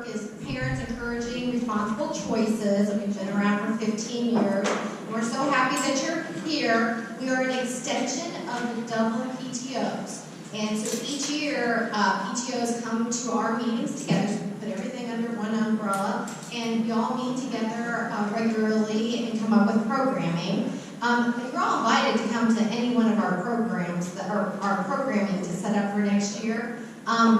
work is parents encouraging responsible choices. We've been around for 15 years. We're so happy that you're here. We are an extension of the Dublin PTOs. And so each year, PTOs come to our meetings together. So we put everything under one umbrella. And we all meet together regularly and come up with programming. You're all invited to come to any one of our programs that are our programming to set up for next year.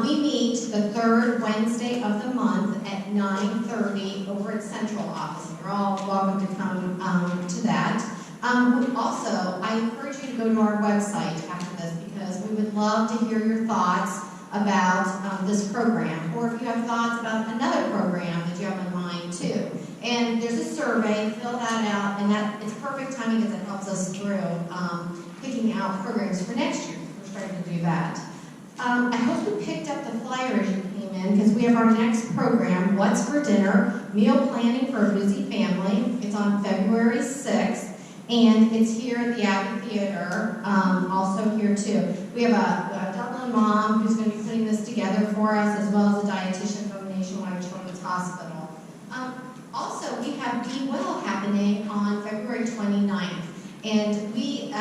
We meet the third Wednesday of the month at 9:30 over at Central Office. You're all welcome to come to that. Also, I encourage you to go to our website after this because we would love to hear your thoughts about this program, or if you have thoughts about another program that you have in mind too. And there's a survey, fill that out, and it's perfect timing because it helps us through picking out programs for next year. We're starting to do that. I hope you picked up the flyer as you came in because we have our next program, What's for Dinner? Meal Planning for a Busy Family. It's on February 6th, and it's here at the Abbey Theater, also here too. We have a Dublin mom who's going to be putting this together for us, as well as a dietitian from Nationwide Children's Hospital. Also, we have Be Well happening on February 29th, and we,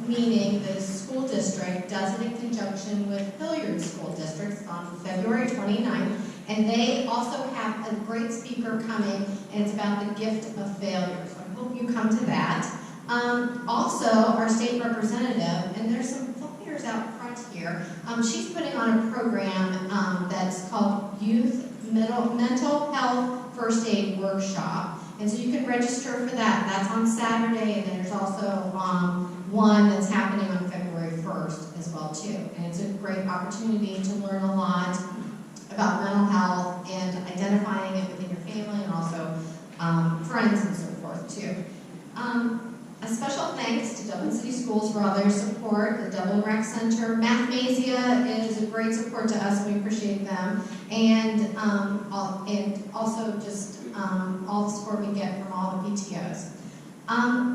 meaning the school district, does it in conjunction with Hilliard School District on February 29th, and they also have a great speaker coming, and it's about the gift of failure, so I hope you come to that. Also, our state representative, and there's some flyers out front here, she's putting on a program that's called Youth Mental Health First Aid Workshop, and so you can register for that. That's on Saturday, and then there's also one that's happening on February 1st as well too. And it's a great opportunity to learn a lot about mental health and identifying it within your family and also friends and so forth too. A special thanks to Dublin City Schools for all their support, the Dublin Rec Center. Mathmasia is a great support to us, and we appreciate them. And also just all the support we get from all the PTOs.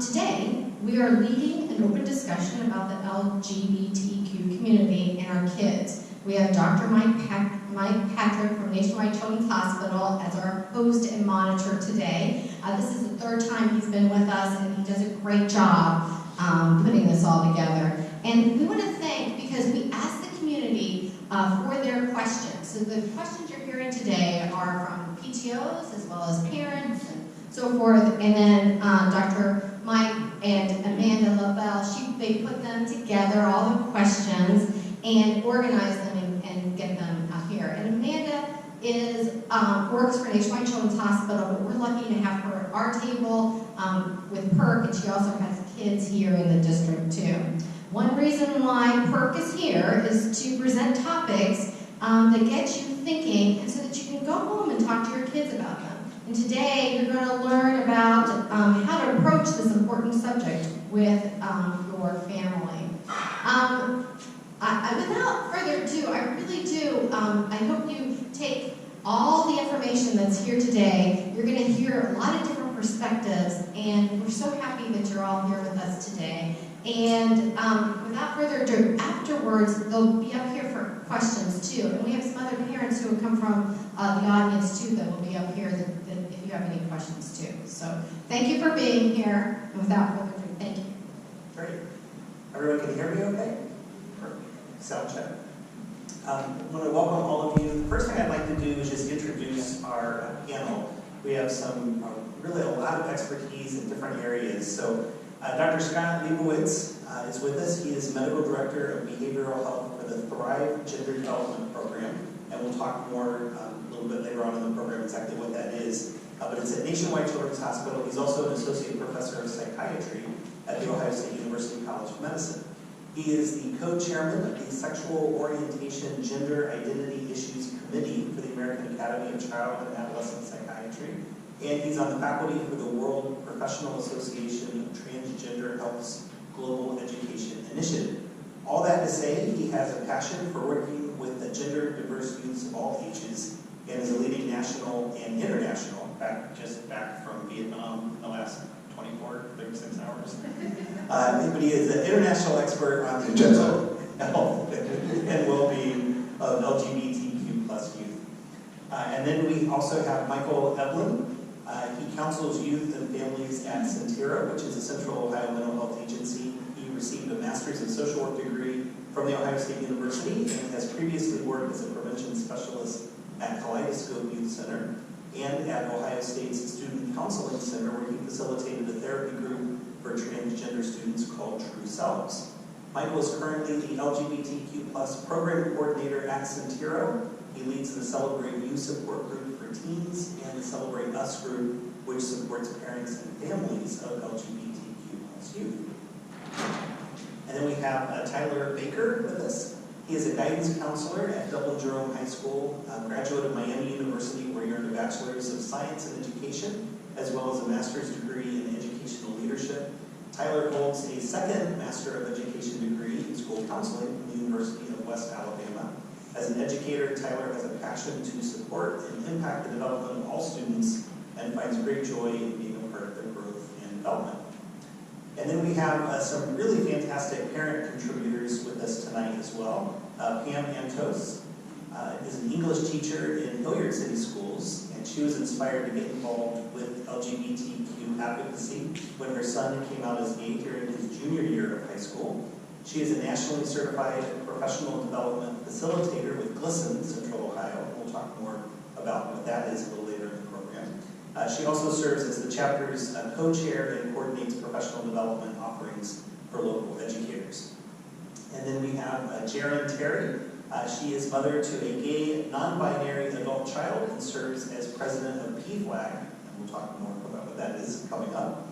Today, we are leading an open discussion about the LGBTQ community and our kids. We have Dr. Mike Patrick from Nationwide Children's Hospital as our host and monitor today. This is the third time he's been with us, and he does a great job putting this all together. And we want to thank, because we asked the community for their questions. So the questions you're hearing today are from PTOs as well as parents and so forth. And then Dr. Mike and Amanda LaBelle, they put them together, all the questions, and organize them and get them here. And Amanda works for Nationwide Children's Hospital, but we're lucky to have her at our table with P.E.R.C, and she also has kids here in the district too. One reason why P.E.R.C is here is to present topics that get you thinking, and so that you can go home and talk to your kids about them. And today you're going to learn about how to approach this important subject with your family. Without further ado, I really do, I hope you take all the information that's here today. You're going to hear a lot of different perspectives, and we're so happy that you're all here with us today. And without further ado, afterwards, they'll be up here for questions too. And we have some other parents who have come from the audience too that will be up here that if you have any questions too. So thank you for being here, and without further ado, thank you. Great. Everyone can hear me okay? Sound check. I want to welcome all of you. The first thing I'd like to do is just introduce our panel. We have really a lot of expertise in different areas. So Dr. Scott Leibowitz is with us. He is Medical Director of Behavioral Health for the Thrive Gender Development Program. And we'll talk more a little bit later on in the program exactly what that is. But it's at Nationwide Children's Hospital. He's also an Associate Professor of Psychiatry at The Ohio State University College of Medicine. He is the co-chairman of the Sexual Orientation, Gender Identity Issues Committee for the American Academy of Child and Adolescent Psychiatry. And he's on the faculty for the World Professional Association of Transgender Health's Global Education Initiative. All that to say, he has a passion for working with the gender diverse youths of all ages, and is a leading national and international, back from Vietnam in the last 24, 36 hours. But he is an international expert on the mental health and well-being of LGBTQ+ youth. And then we also have Michael Eblin. He counsels youth and families at Centera, which is a Central Ohio mental health agency. He received a master's in social work degree from the Ohio State University and has previously worked as a prevention specialist at Kaleidoscope Youth Center and at Ohio State's Student Counseling Center, where he facilitated a therapy group for transgender students called True Selves. Michael is currently the LGBTQ+ program coordinator at Centera. He leads the Celebrate You support group for teens and the Celebrate Us group, which supports parents and families of LGBTQ+ youth. And then we have Tyler Baker with us. He is a guidance counselor at Dublin-Jerome High School, a graduate of Miami University, where he earned a bachelor's of science in education, as well as a master's degree in educational leadership. Tyler holds a second Master of Education degree in school counseling from the University of West Alabama. As an educator, Tyler has a passion to support and impact the development of all students and finds great joy in being a part of their growth and development. And then we have some really fantastic parent contributors with us tonight as well. Pam Antos is an English teacher in Hilliard City Schools, and she was inspired to get involved with LGBTQ advocacy when her son came out as gay during his junior year of high school. She is a nationally certified professional development facilitator with GLSEN, Central Ohio. We'll talk more about what that is a little later in the program. She also serves as the chapter's co-chair and coordinates professional development offerings for local educators. And then we have Jaren Terry. She is mother to a gay, non-binary adult child and serves as president of P.E.R.C, and we'll talk more about what that is coming up.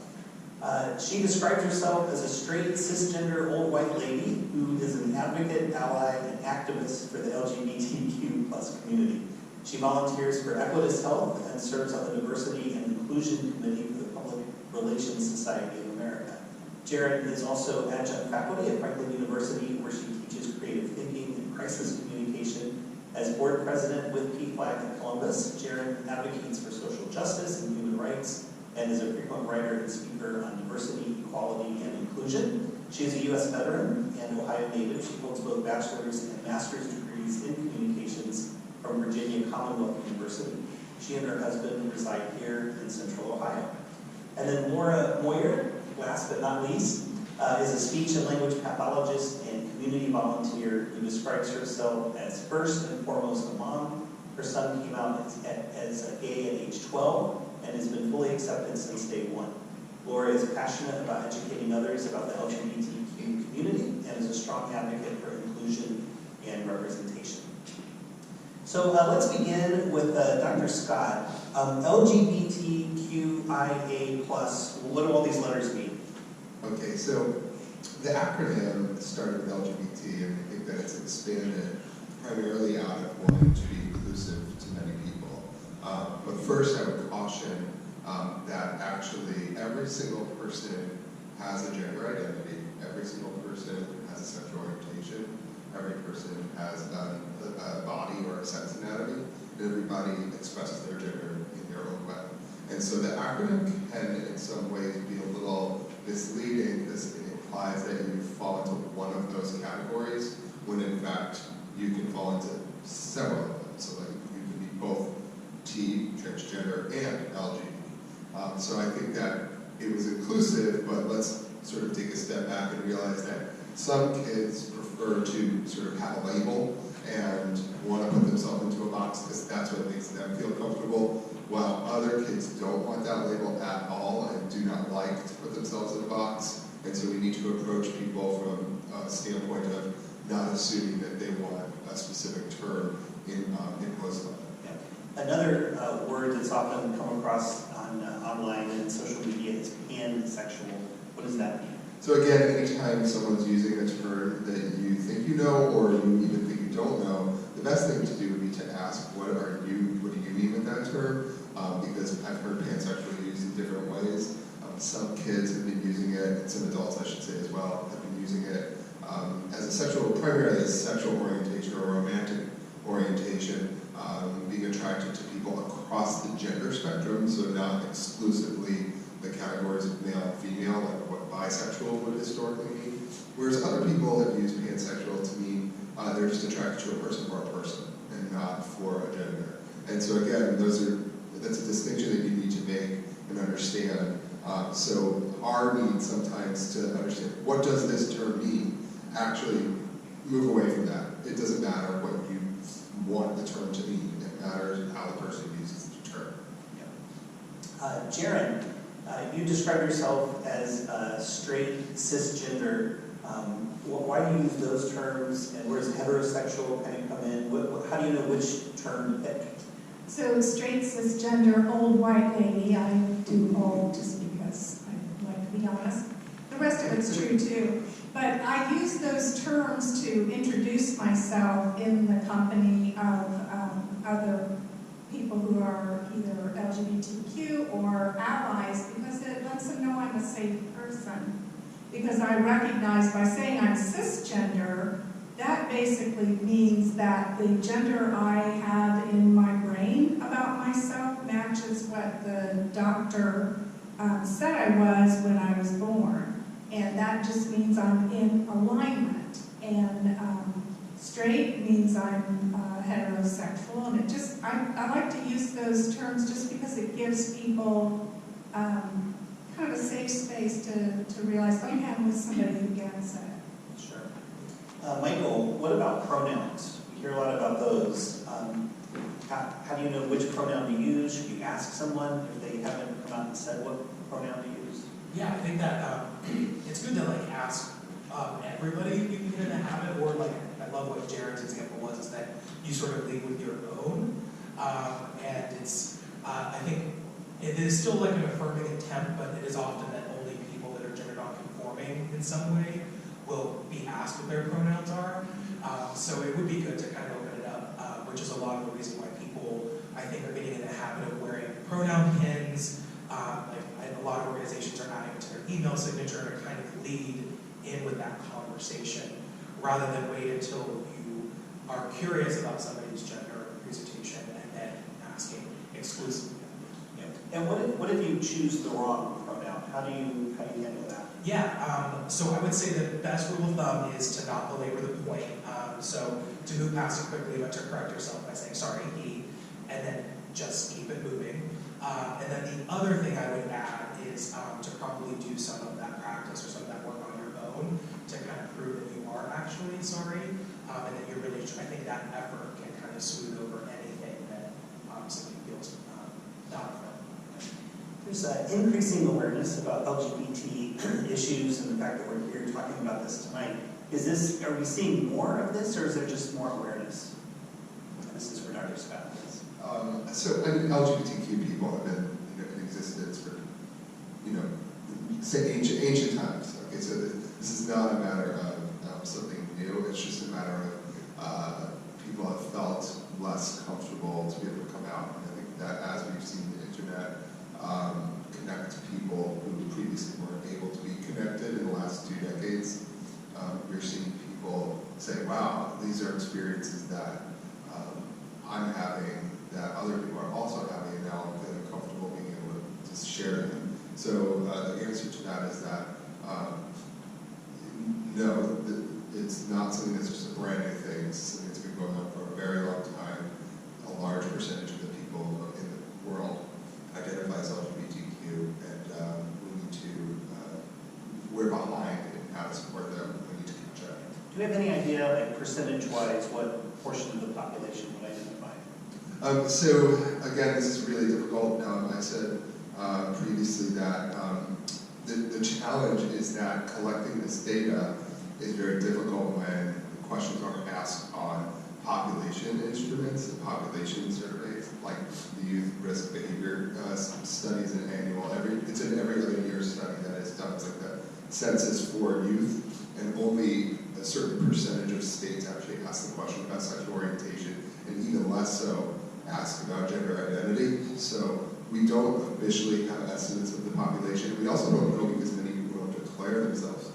She describes herself as a straight, cisgender, old white lady who is an advocate, ally, and activist for the LGBTQ+ community. She volunteers for Equitas Health and serves on the Diversity and Inclusion Committee for the Public Relations Society of America. Jaren is also adjunct faculty at Franklin University, where she teaches creative thinking and crisis communication. As board president with P.E.R.C in Columbus, Jaren advocates for social justice and human rights and is a frequent writer and speaker on diversity, equality, and inclusion. She is a U.S. veteran and Ohio native. She holds both bachelor's and master's degrees in communications from Virginia Commonwealth University. She and her husband reside here in Central Ohio. And then Laura Moyer, last but not least, is a speech and language pathologist and community volunteer who describes herself as first and foremost a mom. Her son came out as gay at age 12 and has been fully accepted since day one. Laura is passionate about educating others about the LGBTQ community and is a strong advocate for inclusion and representation. So let's begin with Dr. Scott. LGBTQIA+, what do all these letters mean? Okay, so the acronym started with LGBT, and I think that it's expanded primarily out of wanting to be inclusive to many people. But first, I would caution that actually every single person has a gender identity, every single person has a sexual orientation, every person has a body or a sex anatomy, and everybody expresses their gender in their own way. And so the acronym can, in some ways, be a little misleading because it implies that you fall into one of those categories, when in fact you can fall into several of them. So like you can be both T, transgender, and LGBT. So I think that it was inclusive, but let's sort of take a step back and realize that some kids prefer to sort of have a label and want to put themselves into a box because that's what makes them feel comfortable, while other kids don't want that label at all and do not like to put themselves in a box. And so we need to approach people from a standpoint of not assuming that they want a specific term imposed on them. Yeah. Another word that's often come across on online and social media is pansexual. What does that mean? So again, anytime someone's using a term that you think you know or you even think you don't know, the best thing to do would be to ask, what do you mean with that term? Because I've heard pansexual used in different ways. Some kids have been using it, and some adults I should say as well, have been using it as a primarily as sexual orientation or romantic orientation, being attracted to people across the gender spectrum, so not exclusively the categories of male and female, like what bisexual would historically mean. Whereas other people have used pansexual to mean they're just attracted to a person for a person and not for a gender. And And so again, that's a distinction that you need to make and understand. So our need sometimes to understand, what does this term mean? Actually, move away from that. It doesn't matter what you want the term to mean. It matters how the person uses the term. Jaren, you describe yourself as straight, cisgender. Why do you use those terms, and where does heterosexual kind of come in? How do you know which term to pick? So straight, cisgender, old white lady. I do old just because I like to be honest. The rest of it's true too. But I use those terms to introduce myself in the company of other people who are either LGBTQ or allies, because it lets them know I'm a safe person. Because I recognize by saying I'm cisgender, that basically means that the gender I have in my brain about myself matches what the doctor said I was when I was born. And that just means I'm in alignment. And straight means I'm heterosexual. And it just, I like to use those terms just because it gives people kind of a safe space to realize, oh yeah, I'm with somebody who gets it. Sure. Michael, what about pronouns? We hear a lot about those. How do you know which pronoun to use? Should you ask someone if they haven't come out and said what pronoun to use? Yeah, I think that it's good to like ask everybody if you can get in the habit, or like I love what Jared's example was, is that you sort of lead with your own, and it's I think it is still like an affirming attempt, but it is often that only people that are gender non-conforming in some way will be asked what their pronouns are. So it would be good to kind of open it up, which is a lot of the reason why people, I think, are getting in the habit of wearing pronoun pins. A lot of organizations are adding it to their email signature to kind of lead in with that conversation, rather than wait until you are curious about somebody's gender presentation and then asking exclusively. And what if you choose the wrong pronoun? How do you handle that? Yeah, so I would say the best rule of thumb is to not belabor the point. So to move past it quickly, but to correct yourself by saying, sorry, he, and then just keep it moving. And then the other thing I would add is to probably do some of that practice or some of that work on your own to kind of prove that you are actually sorry, and that you're really, I think that effort can kind of smooth over anything that somebody feels not from. There's increasing awareness about LGBT issues and the fact that we're here talking about this tonight. Are we seeing more of this, or is there just more awareness? And this is where Dr. Scott is. So I mean, LGBTQ people have been in existence for say ancient times. Okay, so this is not a matter of something new. It's just a matter of people have felt less comfortable to be able to come out. And I think that as we've seen the internet connect to people who previously weren't able to be connected in the last 2 decades, we're seeing people say, "Wow, these are experiences that I'm having, that other people are also having, and now I'm feeling comfortable being able to just share them." So the answer to that is that no, it's not something that's just a brand new thing. It's something that's been going on for a very long time. A large percentage of the people in the world identify as LGBTQ, and we need to, we're behind in how to support them. We need to catch up. Do we have any idea, like percentage-wise, what portion of the population would identify? So again, this is really difficult. I said previously that the challenge is that collecting this data is very difficult when the questions are asked on population instruments and population surveys, like the Youth Risk Behavior Studies an annual, it's an every other year study that is done. It's like the census for youth, and only a certain percentage of states actually ask the question about sexual orientation, and even less so ask about gender identity. So we don't officially have estimates of the population. We also don't know because many people don't declare themselves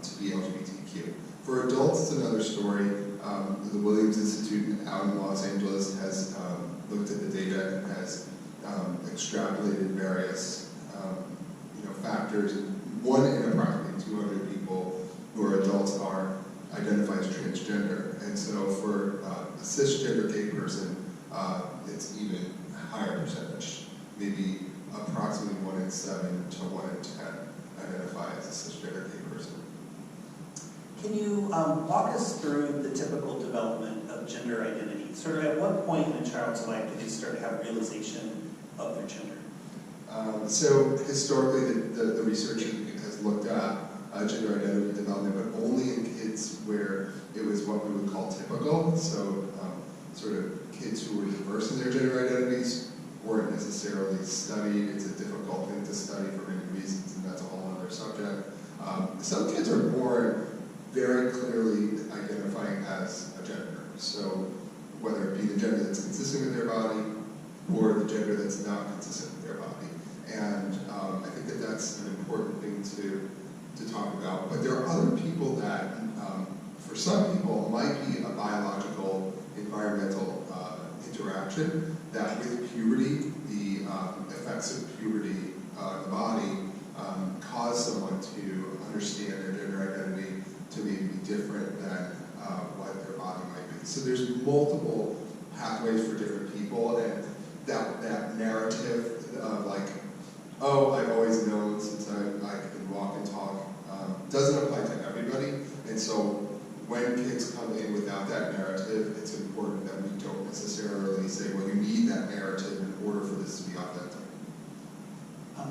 to be LGBTQ. For adults, it's another story. The Williams Institute out in Los Angeles has looked at the data and has extrapolated various factors. 1 in approximately 200 people who are adults are identified as transgender. And so for a cisgender gay person, it's even higher percentage. Maybe approximately 1 in 7 to 1 in 10 identify as a cisgender gay person. Can you walk us through the typical development of gender identity? Sort of at what point in a child's life do they start to have realization of their gender? So historically, the research has looked at gender identity development, but only in kids where it was what we would call typical. So sort of kids who were diverse in their gender identities weren't necessarily studied. It's a difficult thing to study for many reasons, and that's a whole other subject. Some kids are born very clearly identifying as a gender. So whether it be the gender that's consistent with their body or the gender that's not consistent with their body. And I think that that's an important thing to talk about. But there are other people that, for some people, might be a biological, environmental interaction that with puberty, the effects of puberty in the body cause someone to understand their gender identity to maybe be different than what their body might be. So there's multiple pathways for different people, and that narrative of like, oh, I've always known since I can walk and talk, doesn't apply to everybody. And so when kids come in without that narrative, it's important that we don't necessarily say, well, you need that narrative in order for this to be authentic.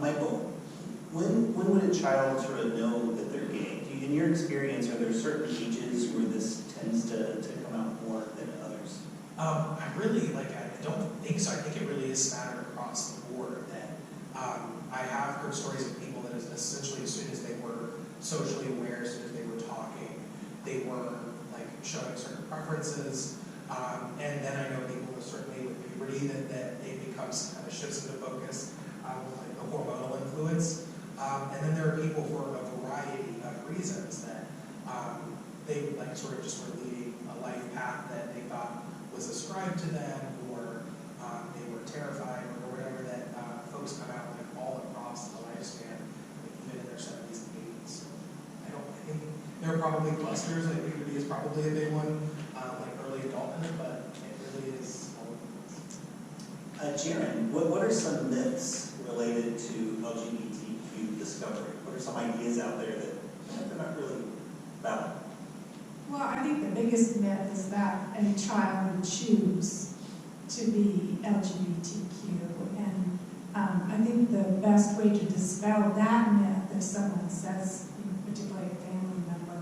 Michael, when would a child sort of know that they're gay? In your experience, are there certain ages where this tends to come out more than others? I don't think so. I think it really is scattered across the board. That I have heard stories of people that essentially as soon as they were socially aware, as soon as they were talking, they were like showing certain preferences. And then I know people certainly with puberty that it becomes kind of shifts into focus with like the hormonal influence. And then there are people for a variety of reasons that they like sort of just were leading a life path that they thought was ascribed to them, or they were terrified, or whatever, that folks come out like all across the lifespan, like even in their 70s and 80s. So I think there are probably clusters, like puberty is probably a big one, like early adulthood, but it really is all over the place. Jaren, what are some myths related to LGBTQ discovery? What are some ideas out there that they're not really valid? Well, I think the biggest myth is that a child would choose to be LGBTQ, and I think the best way to dispel that myth, if someone says, particularly a family member,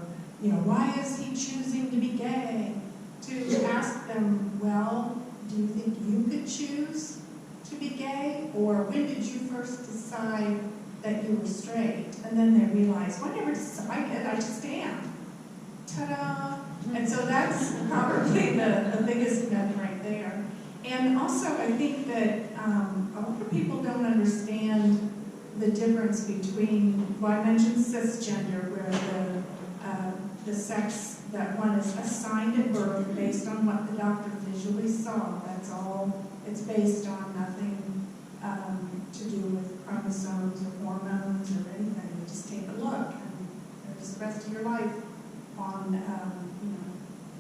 why is he choosing to be gay? To ask them, well, do you think you could choose to be gay, or when did you first decide that you were straight? And then they realize, well, I never decided, I just am. Ta-da! And so that's probably the biggest myth right there. And also, I think that a lot of people don't understand the difference between, well, I mentioned cisgender, where the sex that one is assigned at birth based on what the doctor visually saw. That's all. It's based on nothing to do with chromosomes or hormones or anything. You just take a look, and there's the rest of your life on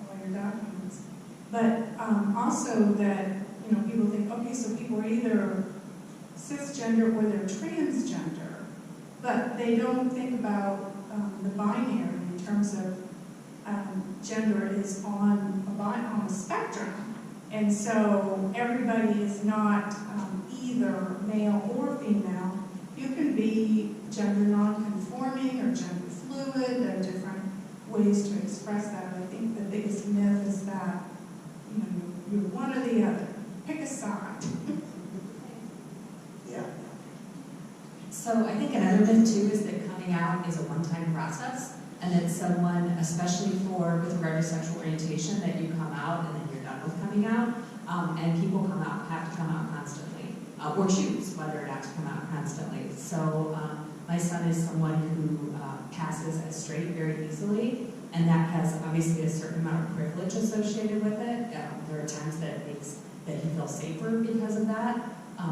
all your documents. But also that people think, okay, so people are either cisgender or they're transgender, but they don't think about the binary in terms of gender is on a spectrum, and so everybody is not either male or female. You can be gender non-conforming or gender fluid. There are different ways to express that. I think the biggest myth is that you're one or the other. Pick a side. Yeah. So I think another myth too is that coming out is a one-time process, and that someone, especially with regard to sexual orientation, that you come out and then you're done with coming out, and people have to come out constantly, or choose whether or not to come out constantly. So my son is someone who passes as straight very easily, and that has obviously a certain amount of privilege associated with it. There are times that it makes that he feels safer because of that,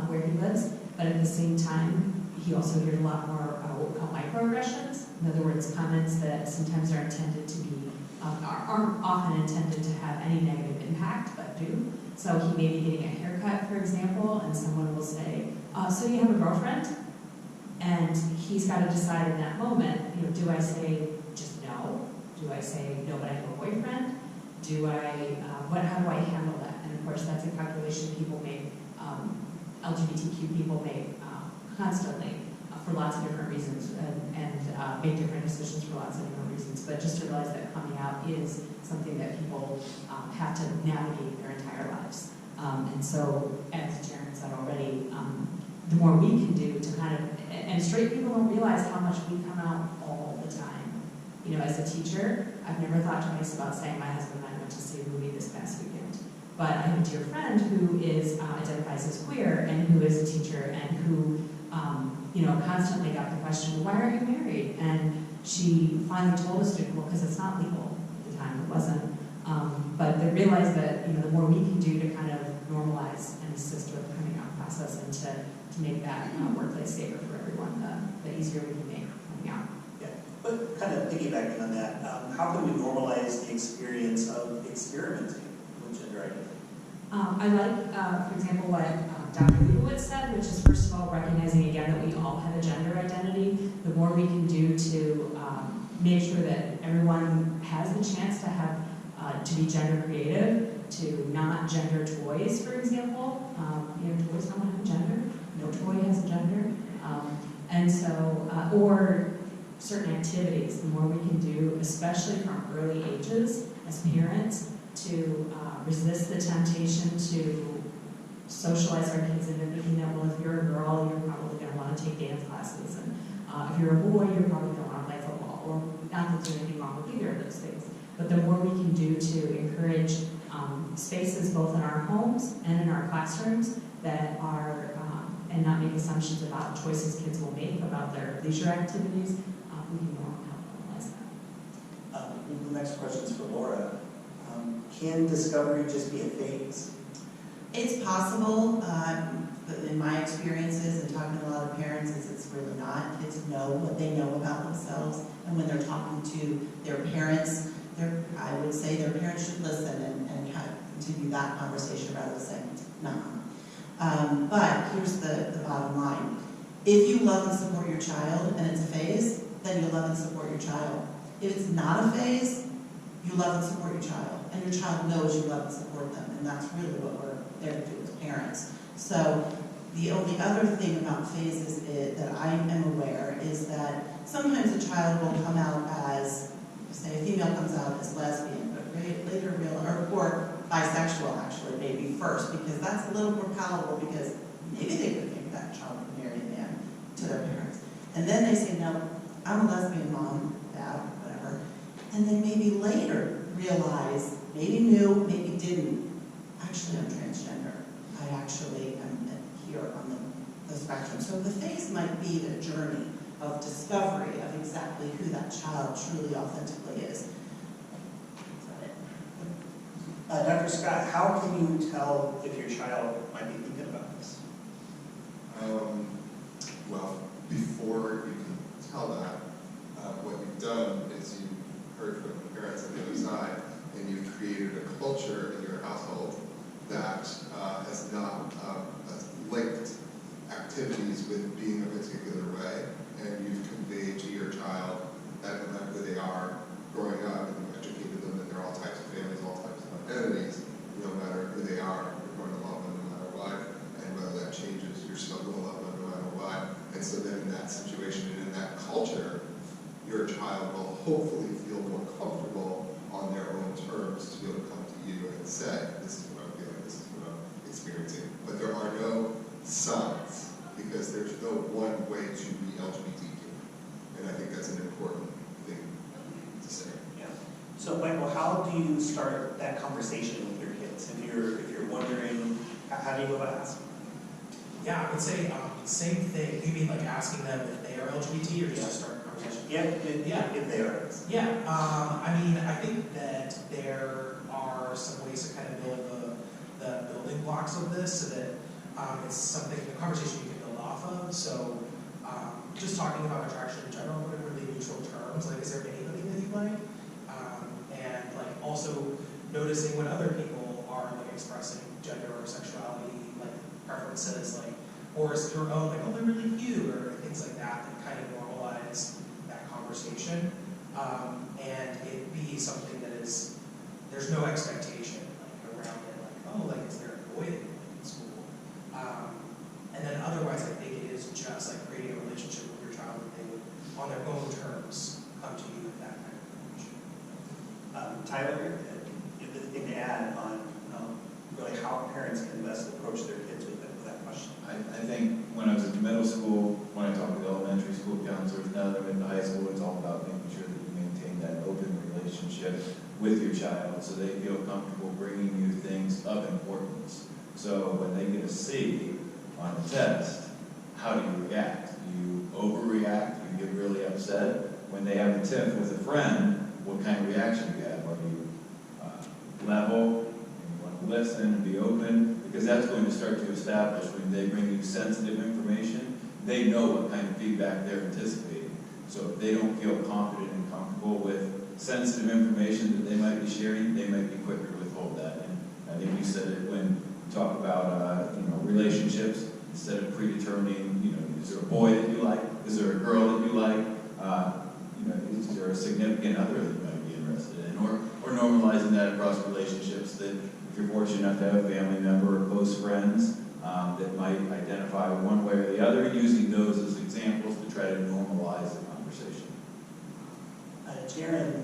where he lives, but at the same time, he also hears a lot more what we call microaggressions. In other words, comments that sometimes are intended to be, aren't often intended to have any negative impact, but do. So he may be getting a haircut, for example, and someone will say, so you have a girlfriend? And he's got to decide in that moment, do I say just no? Do I say, no, but I have a boyfriend? How do I handle that? And of course, that's a calculation people make, LGBTQ people make constantly for lots of different reasons and make different decisions for lots of different reasons. But just to realize that coming out is something that people have to navigate their entire lives. And so, as Jaren said already, the more we can do to kind of, and straight people don't realize how much we come out all the time. As a teacher, I've never thought twice about saying my husband and I went to see a movie this past weekend. But I have a dear friend who identifies as queer and who is a teacher and who, constantly got the question, why aren't you married? And she finally told us, well, because it's not legal at the time, it wasn't. But they realized that, the more we can do to kind of normalize and assist with the coming out process and to make that workplace safer for everyone, the easier we can make coming out. Yeah, but kind of piggybacking on that, how can we normalize the experience of experimenting with gender identity? I like, for example, what Dr. Leibowitz said, which is first of all recognizing again that we all have a gender identity. The more we can do to make sure that everyone has the chance to have to be gender creative, to not gender toys, for example. Toys don't have a gender. No toy has a gender. And so, or certain activities, the more we can do, especially from early ages as parents, to resist the temptation to socialize our kids into thinking that, well, if you're a girl, you're probably going to want to take dance classes, and if you're a boy, you're probably going to want to play football, or not that there's anything wrong with either of those things. But the more we can do to encourage spaces both in our homes and in our classrooms that are, and not make assumptions about choices kids will make about their leisure activities, we can help normalize that. The next question is for Laura. Can discovery just be a phase? It's possible, but in my experiences and talking to a lot of parents, it's really not. Kids know what they know about themselves, and when they're talking to their parents, I would say their parents should listen and kind of continue that conversation rather than saying, no. But here's the bottom line. If you love and support your child and it's a phase, then you love and support your child. If it's not a phase, you love and support your child, and your child knows you love and support them, and that's really what we're there to do as parents. So the only other thing about phases that I am aware is that sometimes a child will come out as, say a female comes out as lesbian, but later or bisexual actually, maybe first, because that's a little more palatable, because maybe they could think that child would marry a man to their parents. And then they say, no, I'm a lesbian mom, dad, whatever. And then maybe later realize, maybe knew, maybe didn't, actually I'm transgender. I actually am here on the spectrum. So the phase might be the journey of discovery of exactly who that child truly authentically is. Is that it? Dr. Scott, how can you tell if your child might be thinking about this? Well, before you can tell that, what you've done is you've heard from the parents on the other side, and you've created a culture in your household that has not linked activities with being a particular way, and you've conveyed to your child that no matter who they are, growing up, and you've educated them that there are all types of families, all types of identities, no matter who they are, you're going to love them no matter what, and whether that changes, you're still going to love them no matter what. And so then in that situation and in that culture, your child will hopefully feel more comfortable on their own terms to be able to come to you and say, this is what I'm feeling, this is what I'm experiencing. But there are no signs, because there's no one way to be LGBTQ. And I think that's an important thing to say. Yeah. So Michael, how do you start that conversation with your kids? If you're wondering, how do you go about asking? Yeah, I would say same thing. You mean like asking them if they are LGBT or just to start a conversation? If they are. Yeah, I mean, I think that there are some ways to kind of build the building blocks of this so that it's something, a conversation you can build off of. So just talking about attraction in general, but in really neutral terms, like is there anybody that you like? And like also noticing when other people are like expressing gender it says like, or is your own, like, oh, they're really cute, or things like that, that kind of normalize that conversation. And it be something that is, there's no expectation like around it, like, oh, like, is there a boy in school? And then otherwise, I think it is just like creating a relationship with your child that they would, on their own terms, come to you with that kind of information. Tyler, anything to add on really how parents can best approach their kids with that question? I think when I was at middle school, when I talked with elementary school counselors, now that I'm in high school, it's all about making sure that you maintain that open relationship with your child so they feel comfortable bringing you things of importance. So when they get a C on a test, how do you react? Do you overreact? Do you get really upset? When they have a tiff with a friend, what kind of reaction do you have? Are you level? You want to listen and be open? Because that's going to start to establish when they bring you sensitive information, they know what kind of feedback they're anticipating. So if they don't feel confident and comfortable with sensitive information that they might be sharing, they might be quicker to withhold that. And I think you said it when you talk about relationships, instead of predetermining, is there a boy that you like? Is there a girl that you like? Is there a significant other that you might be interested in? Or normalizing that across relationships, that if you're fortunate enough to have a family member or close friends that might identify one way or the other, using those as examples to try to normalize the conversation. Jaren,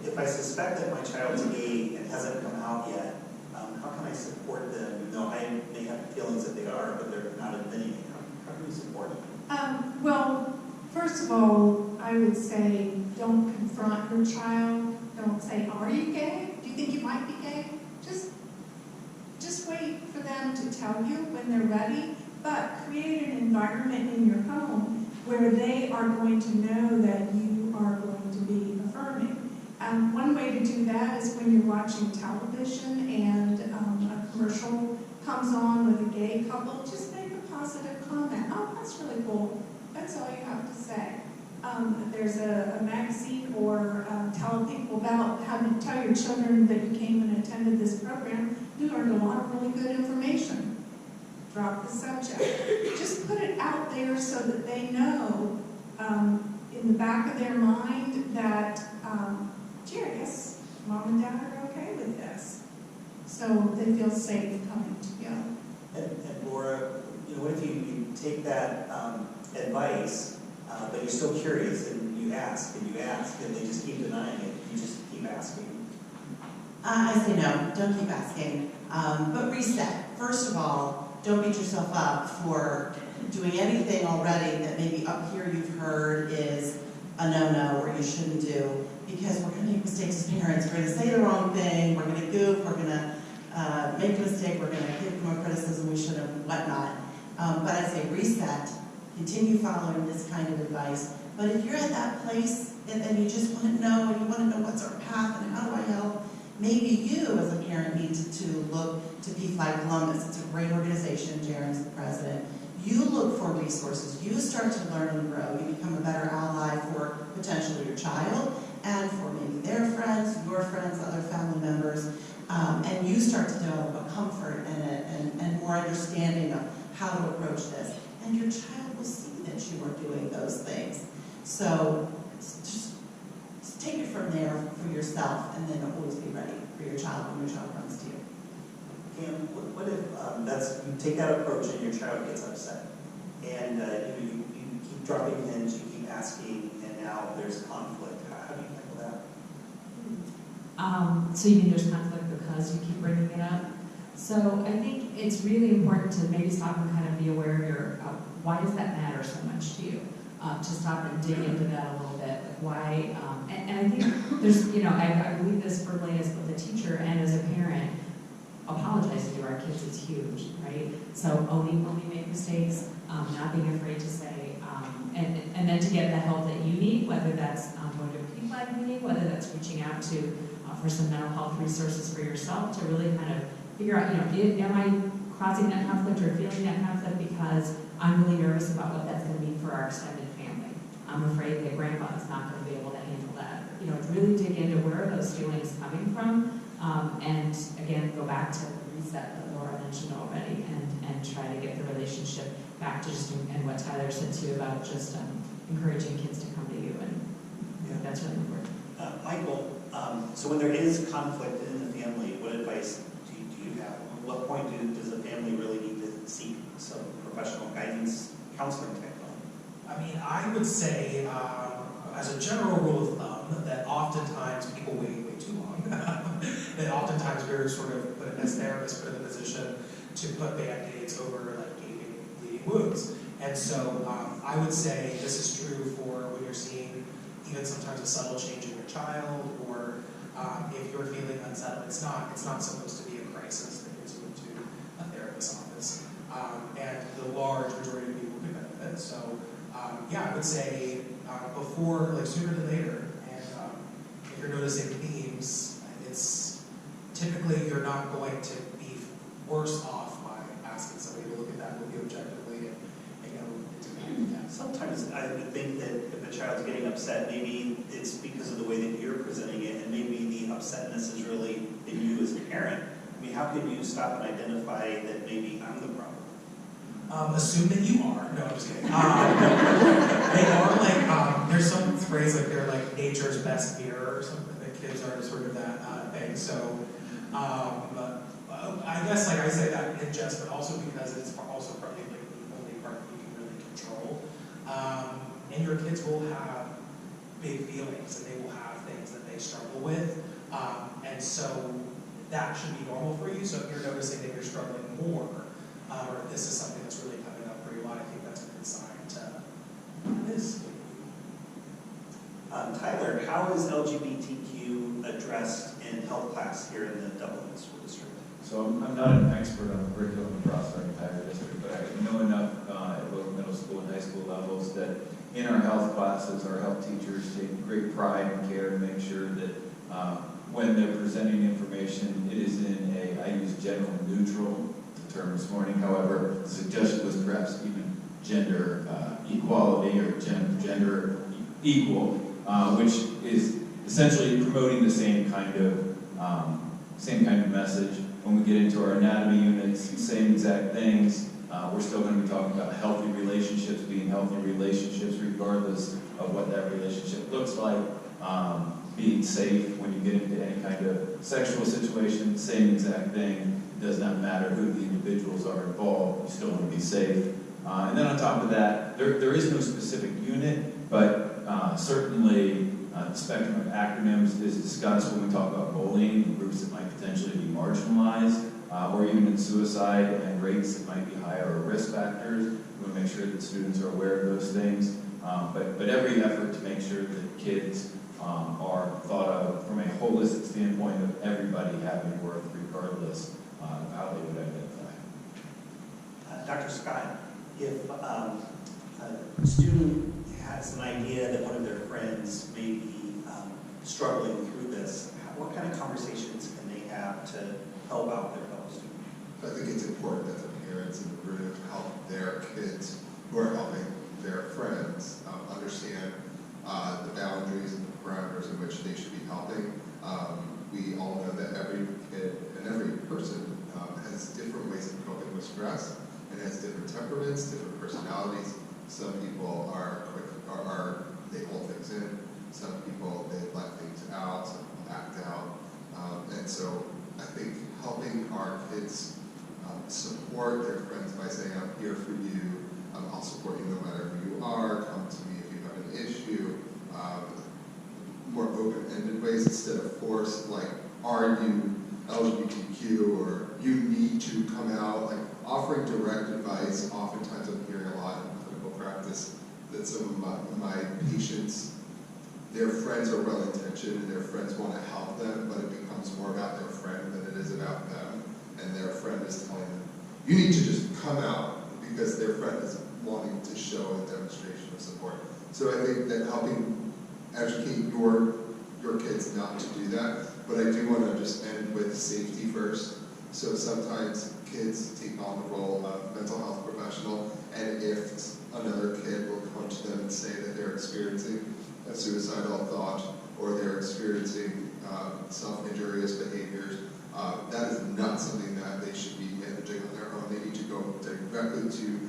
if I suspect that my child's gay and hasn't come out yet, how can I support them? Even though I may have feelings that they are, but they're not admitting it. How can we support them? Well, first of all, I would say don't confront your child. Don't say, are you gay? Do you think you might be gay? Just wait for them to tell you when they're ready, but create an environment in your home where they are going to know that you are going to be affirming. One way to do that is when you're watching television and a commercial comes on with a gay couple, just make a positive comment. Oh, that's really cool. That's all you have to say. There's a magazine or tell people about how to tell your children that you came and attended this program. You learned a lot of really good information. Drop the subject. Just put it out there so that they know in the back of their mind that, gee, I guess mom and dad are okay with this. So they feel safe coming to you. And Laura, what if you take that advice, but you're still curious and you ask and they just keep denying it, you just keep asking? I say no, don't keep asking, but reset. First of all, don't beat yourself up for doing anything already that maybe up here you've heard is a no-no or you shouldn't do, because we're going to make mistakes as parents. We're going to say the wrong thing, we're going to goof, we're going to make a mistake, we're going to give them a criticism we should have, whatnot. But I say reset, continue following this kind of advice. But if you're at that place and you just want to know, and you want to know what's our path and how do I help, maybe you as a parent need to look to P.E.R.C Columbus. It's a great organization. Jaren's the president. You look for resources. You start to learn and grow. You become a better ally for potentially your child and for maybe their friends, your friends, other family members. And you start to develop a comfort and more understanding of how to approach this. And your child will see that you are doing those things. So just take it from there for yourself, and then always be ready for your child when your child comes to you. Cam, what if you take that approach and your child gets upset, and you keep dropping hints, you keep asking, and now there's conflict? How do you handle that? So you mean there's conflict because you keep bringing it up? So I think it's really important to maybe stop and kind of be aware of your, why does that matter so much to you? To stop and dig into that a little bit. Like why, and I think there's, I believe this firmly as both a teacher and as a parent. Apologizing to our kids is huge, right? So owning when we make mistakes, not being afraid to say, and then to get the help that you need, whether that's going to a P.E.R.C meeting, whether that's reaching out to for some mental health resources for yourself to really kind of figure out, am I causing that conflict or feeling that conflict because I'm really nervous about what that's going to mean for our extended family. I'm afraid that grandma is not going to be able to handle that. Really dig into where are those feelings coming from, and again, go back to the reset that Laura mentioned already, and try to get the relationship back to just, and what Tyler said too about just encouraging kids to come to you, and I think that's really important. Michael, so when there is conflict in the family, what advice do you have? At what point does the family really need to seek some professional guidance, counseling type of? I mean, I would say, as a general rule of thumb, that oftentimes people wait way too long. That oftentimes we're sort of put in, as therapists, put in the position to put band-aids over like gaping, bleeding wounds. And so I would say this is true for when you're seeing even sometimes a subtle change in your child, or if you're feeling unsettled. It's not supposed to be a crisis that gets you into a therapist's office. And the large majority of people could benefit. So yeah, I would say before, like sooner than later. And if you're noticing themes, it's typically you're not going to be worse off by asking somebody to look at that movie objectively and go into that. Sometimes I would think that if a child's getting upset, maybe it's because of the way that you're presenting it, and maybe the upsetness is really in you as a parent. I mean, how can you stop and identify that maybe I'm the problem? Assume that you are. No, I'm just kidding. They are like, there's some phrase like they're like nature's best mirror or something. The kids are sort of that thing. So I guess like I say that in jest, but also because it's also probably like the only part that you can really control. And your kids will have big feelings, and they will have things that they struggle with. And so that should be normal for you. So if you're noticing that you're struggling more, or if this is something that's really coming up for you a lot, I think that's a good sign to this. Tyler, how is LGBTQ addressed in health class here in the Dublin School District? So I'm not an expert on the curriculum across our entire district, but I know enough at both middle school and high school levels that in our health classes, our health teachers take great pride and care to make sure that when they're presenting information, it is in a, I use general neutral term this morning. However, the suggestion was perhaps even gender equality or gender equal, which is essentially promoting the same kind of message. When we get into our anatomy units, same exact things. We're still going to be talking about healthy relationships, being healthy relationships regardless of what that relationship looks like. Being safe when you get into any kind of sexual situation, same exact thing. It does not matter who the individuals are involved, you still want to be safe. And then on top of that, there is no specific unit, but certainly the spectrum of acronyms is discussed when we talk about bullying, and groups that might potentially be marginalized, or even in suicide and rates that might be higher or risk factors. We want to make sure that students are aware of those things. But every effort to make sure that kids are thought of from a holistic standpoint of everybody having worth regardless of how they would identify. Dr. Scott, if a student has an idea that one of their friends may be struggling through this, what kind of conversations can they have to help out their fellow students? I think it's important that the parents in the room help their kids who are helping their friends understand the boundaries and the parameters in which they should be helping. We all know that every kid and every person has different ways of coping with stress and has different temperaments, different personalities. Some people are quick, they hold things in. Some people, they let things out. Some people act out. And so I think helping our kids support their friends by saying, I'm here for you, I'll support you no matter who you are, come to me if you have an issue, more open-ended ways instead of forced, like, are you LGBTQ, or you need to come out, like offering direct advice. Oftentimes I'm hearing a lot in clinical practice that some of my patients, their friends are well-intentioned and their friends want to help them, but it becomes more about their friend than it is about them, and their friend is telling them, you need to just come out, because their friend is wanting to show a demonstration of support. So I think that helping educate your kids not to do that, but I do want to just end with safety first. So sometimes kids take on the role of mental health professional, and if another kid will come to them and say that they're experiencing a suicidal thought, or they're experiencing self-injurious behaviors, that is not something that they should be managing on their own. They need to go take directly to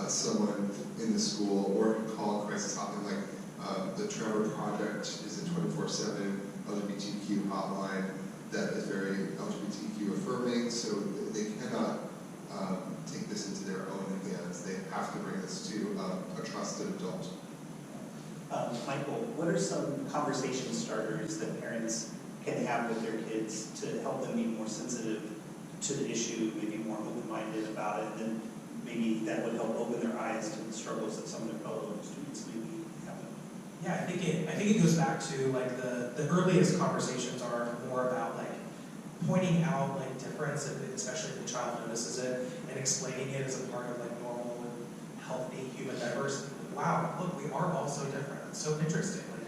someone in the school, or can call a crisis hotline like the Trevor Project is a 24/7 LGBTQ hotline that is very LGBTQ affirming, so they cannot take this into their own hands. They have to bring this to a trusted adult. Michael, what are some conversation starters that parents can have with their kids to help them be more sensitive to the issue, maybe more open-minded about it, and then maybe that would help open their eyes to the struggles that some of their fellow students may be having? Yeah, I think it goes back to like the earliest conversations are more about like pointing out like difference, especially if the child notices it, and explaining it as a part of like normal and healthy human diversity. Wow, look, we are all so different. It's so interesting. Like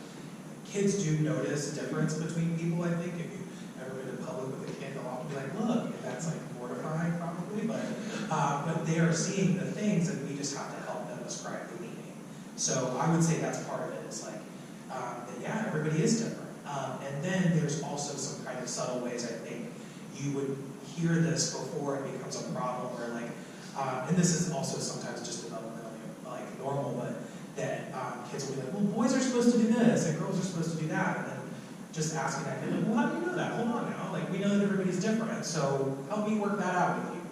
kids do notice difference between people. I think if you've ever been in public with a kid, they'll often be like, look, and that's like mortifying probably, but they are seeing the things, and we just have to help them ascribe the meaning. So I would say that's part of it. It's like, that, yeah, everybody is different. And then there's also some kind of subtle ways I think you would hear this before it becomes a problem, where like, and this is also sometimes just developmentally like normal, but that kids will be like, well, boys are supposed to do this and girls are supposed to do that, and then just asking that kid, like, well, how do you know that? Hold on now, like we know that everybody's different, so help me work that out with you,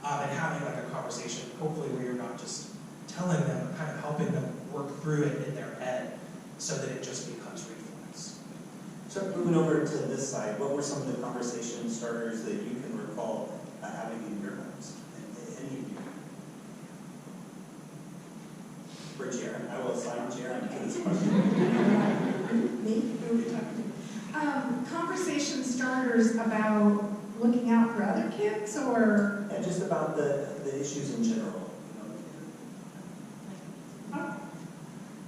and having like a conversation, hopefully where you're not just telling them, kind of helping them work through it in their head, so that it just becomes reflex. So moving over to this side, what were some of the conversation starters that you can recall having in your homes? Any of you? For Jaren, I will assign Jaren to this question. Me? Conversation starters about looking out for other kids, or? And just about the issues in general.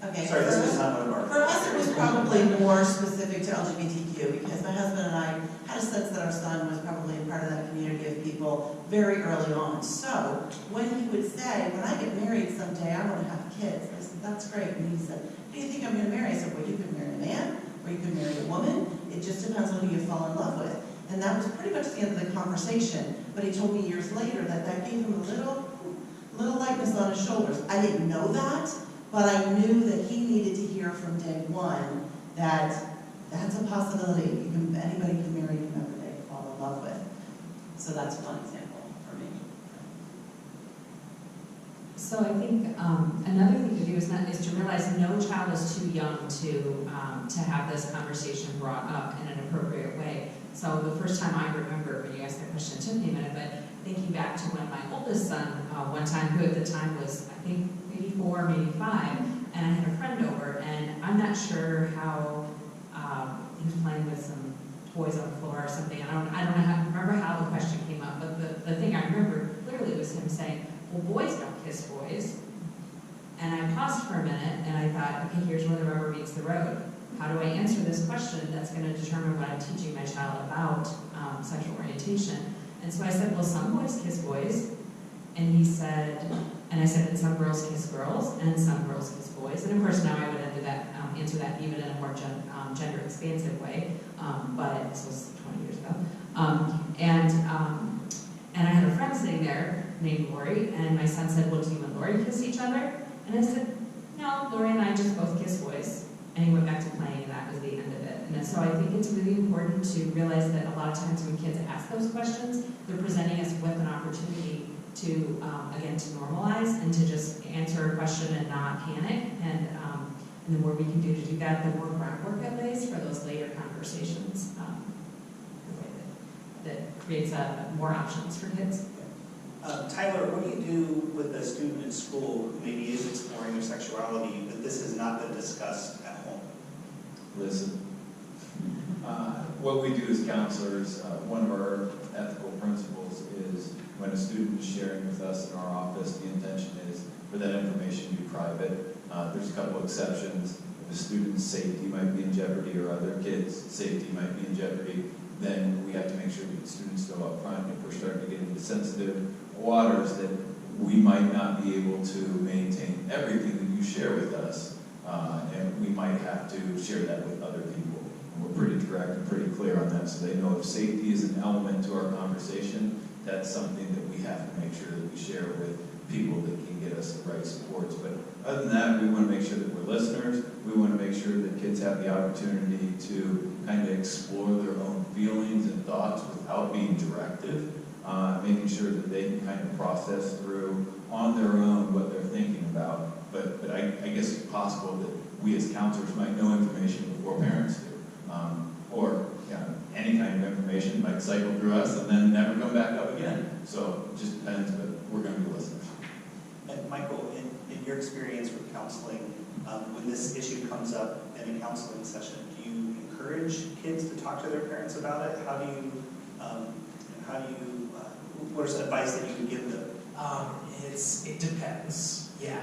Okay. Sorry, this was not one of our. For us, it was probably more specific to LGBTQ, because my husband and I had a sense that our son was probably a part of that community of people very early on. So when he would say, when I get married someday, I want to have kids, I said, that's great. And he said, who do you think I'm going to marry? I said, well, you could marry a man, or you could marry a woman. It just depends on who you fall in love with. And that was pretty much the end of the conversation. But he told me years later that that gave him a little lightness on his shoulders. I didn't know that, but I knew that he needed to hear from day one that that's a possibility. Anybody can marry whomever they fall in love with. So that's one example for me. So I think another thing to do is to realize no child is too young to have this conversation brought up in an appropriate way. So the first time I remember, when you asked that question, it took me a minute, but thinking back to when my oldest son, one time, who at the time was, I think, maybe 4, maybe 5, and I had a friend over, and I'm not sure how he was playing with some toys on the floor or something. I don't remember how the question came up, but the thing I remember clearly was him saying, well, boys don't kiss boys. And I paused for a minute, and I thought, okay, here's where the rubber meets the road. How do I answer this question that's going to determine what I'm teaching my child about sexual orientation? And so I said, well, some boys kiss boys. And he said, and I said, and some girls kiss girls, and some girls kiss boys. And of course, now I would answer that even in a more gender expansive way, but this was 20 years ago. And I had a friend sitting there named Lori, and my son said, well, do you and Lori kiss each other? And I said, no, Lori and I just both kiss boys. And he went back to playing, and that was the end of it. And so I think it's really important to realize that a lot of times when kids ask those questions, they're presenting us with an opportunity to, again, to normalize and to just answer a question and not panic. And the more we can do to do that, the more groundwork it lays for those later conversations, that creates more options for kids. Tyler, what do you do with a student in school who maybe is exploring their sexuality, but this has not been discussed at home? Listen. What we do as counselors, one of our ethical principles is when a student is sharing with us in our office, the intention is for that information to be private. There's a couple exceptions. If a student's safety might be in jeopardy or other kids' safety might be in jeopardy, then we have to make sure that students go up front. If we're starting to get into sensitive waters, that we might not be able to maintain everything that you share with us, and we might have to share that with other people. And we're pretty direct and pretty clear on that, so they know if safety is an element to our conversation, that's something that we have to make sure that we share with people that can get us the right supports. But other than that, we want to make sure that we're listeners. We want to make sure that kids have the opportunity to kind of explore their own feelings and thoughts without being directive, making sure that they can kind of process through on their own what they're thinking about. But I guess it's possible that we as counselors might know information before parents do. Or any kind of information might cycle through us and then never come back up again. So it just depends, but we're going to be listeners. And Michael, in your experience with counseling, when this issue comes up in a counseling session, do you encourage kids to talk to their parents about it? What is the advice that you can give them? It depends. Yeah.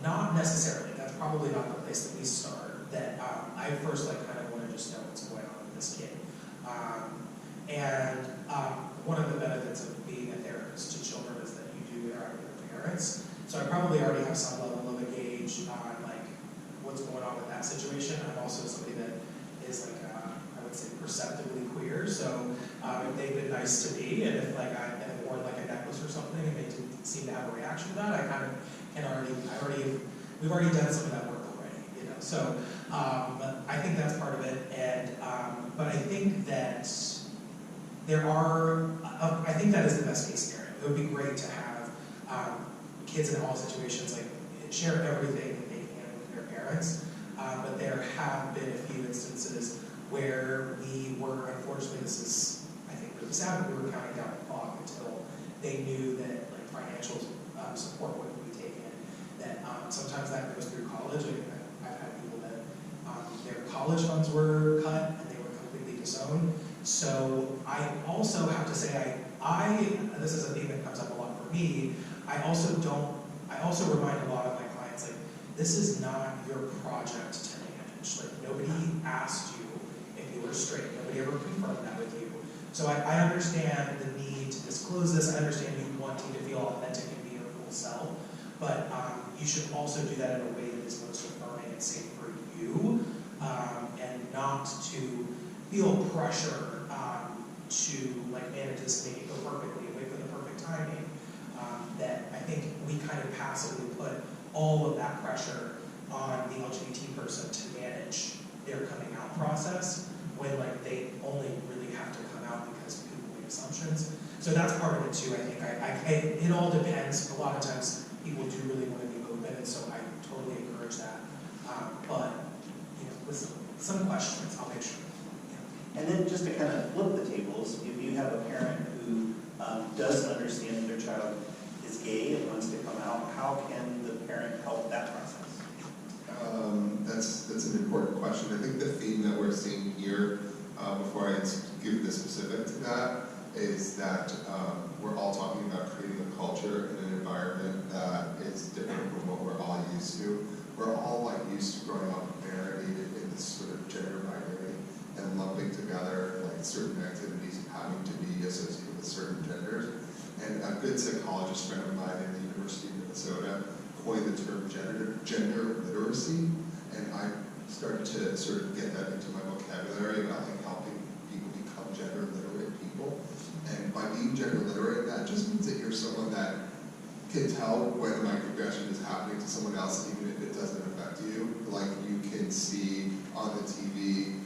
Not necessarily. That's probably not the place that we start. That I first kind of want to just know what's going on with this kid. One of the benefits of being a therapist to children is that you do interact with their parents. So I probably already have some level of a gauge on what's going on with that situation. I'm also somebody that is I would say perceptively queer. So if they've been nice to me, and if I've worn a necklace or something, and they didn't seem to have a reaction to that, I kind of we've already done some of that work already, So I think that's part of it, but I think that I think that is the best case scenario. It would be great to have kids in all situations share everything that they can with their parents, but there have been a few instances where we were, unfortunately, this is, I think, really sad, but we were counting down the clock until they knew that financial support would be taken. That sometimes that goes through college. I've had people that their college funds were cut and they were completely disowned. So I also have to say, this is a theme that comes up a lot for me. I also remind a lot of my clients, this is not your project to manage. Nobody asked you if you were straight. Nobody ever confirmed that with you. So I understand the need to disclose this. I understand you wanting to feel authentic and be your full self. But you should also do that in a way that is most affirming and safe for you, and not to feel pressure to manage this, make it go perfectly, wait for the perfect timing. That I think we kind of passively put all of that pressure on the LGBT person to manage their coming out process when they only really have to come out because people make assumptions. So that's part of it too. I think it all depends. A lot of times people do really want to be open, and so I totally encourage that. But with some questions, I'll make sure. And then just to kind of flip the tables, if you have a parent who does understand that their child is gay and wants to come out, how can the parent help that process? That's an important question. I think the theme that we're seeing here, before I give the specific to that, is that we're all talking about creating a culture and an environment that is different from what we're all used to. We're all used to growing up marinated in this sort of gender binary and lumping together certain activities having to be associated with certain genders. And a good psychologist friend of mine in the University of Minnesota coined the term gender literacy, and I started to sort of get that into my vocabulary about helping people become gender literate people. And by being gender literate, that just means that you're someone that can tell when a microaggression is happening to someone else, even if it doesn't affect you. You can see on the TV,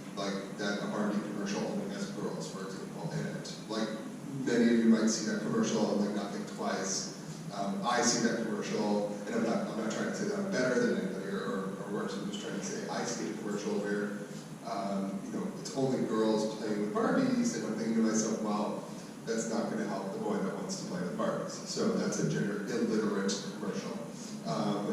that a Barbie commercial only has girls, for example, in it. Many of you might see that commercial and not think twice. I see that commercial, and I'm not trying to say that I'm better than anybody or worse. I'm just trying to say I see a commercial where it's only girls playing with Barbies, and I'm thinking to myself, well, that's not going to help the boy that wants to play with Barbies. So that's a gender illiterate commercial.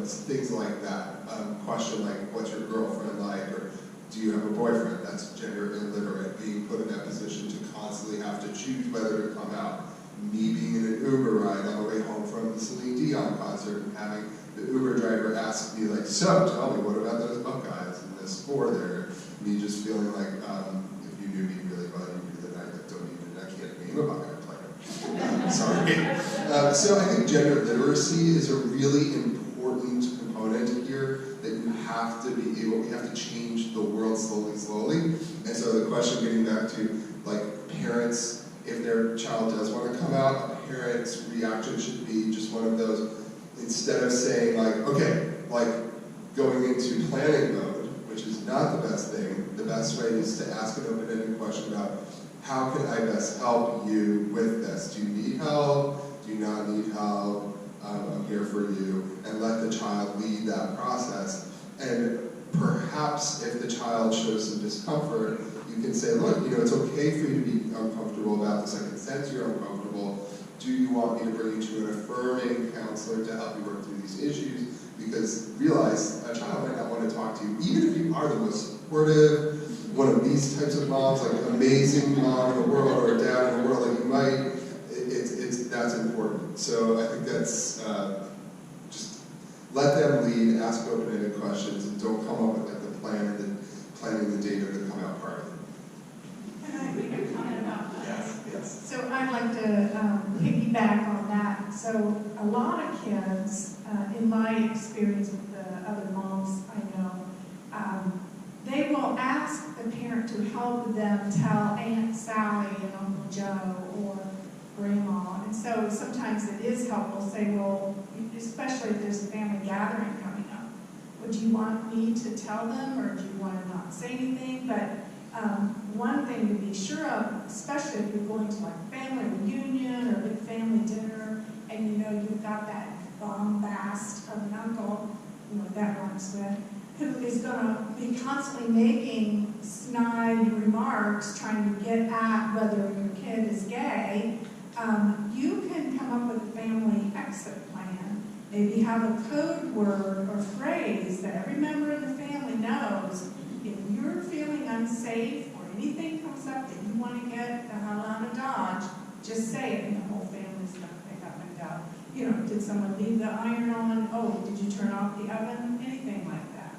It's things like that. Question what's your girlfriend like, or do you have a boyfriend? That's gender illiterate. Being put in that position to constantly have to choose whether to come out. Me being in an Uber ride on the way home from the Celine Dion concert and having the Uber driver ask me so tell me, what about those Buckeyes and the score there? Me just feeling if you knew me really well, you knew that I can't name a Buckeye player. Sorry. So I think gender literacy is a really important component here that you have to be able, we have to change the world slowly. And so the question getting back to parents, if their child child does want to come out, a parent's reaction should be just one of those, instead of saying like, okay, like going into planning mode, which is not the best thing. The best way is to ask an open-ended question about how can I best help you with this? Do you need help? Do you not need help? I'm here for you. And let the child lead that process. And perhaps if the child shows some discomfort, you can say, look, it's okay for you to be uncomfortable about this. I can sense you're uncomfortable. Do you want me to bring you to an affirming counselor to help you work through these issues? Because realize a child might not want to talk to you, even if you are the most supportive, one of these types of moms, like amazing mom in the world or dad in the world, like you might, that's important. So I think that's, just let them lead, ask open-ended questions, and don't come up with like the plan and then planning the data to come out part. Can I make a comment about that? Yes. So I'd like to piggyback on that. So a lot of kids, in my experience with the other moms I know, they will ask the parent to help them tell Aunt Sally and Uncle Joe or Grandma. And so sometimes it is helpful to say, well, especially if there's a family gathering coming up, would you want me to tell them or do you want to not say anything? But one thing to be sure of, especially if you're going to like a family reunion or a big family dinner, and you've got that bombast of an uncle, that works with, who is going to be constantly making snide remarks trying to get at whether your kid is gay, you can come up with a family exit plan. Maybe have a code word or phrase that every member of the family knows. If you're feeling unsafe or anything comes up that you want to get the hell out of Dodge, just say it and the whole family's going to pick up and go. Did someone leave the iron on? Oh, did you turn off the oven? Anything like that.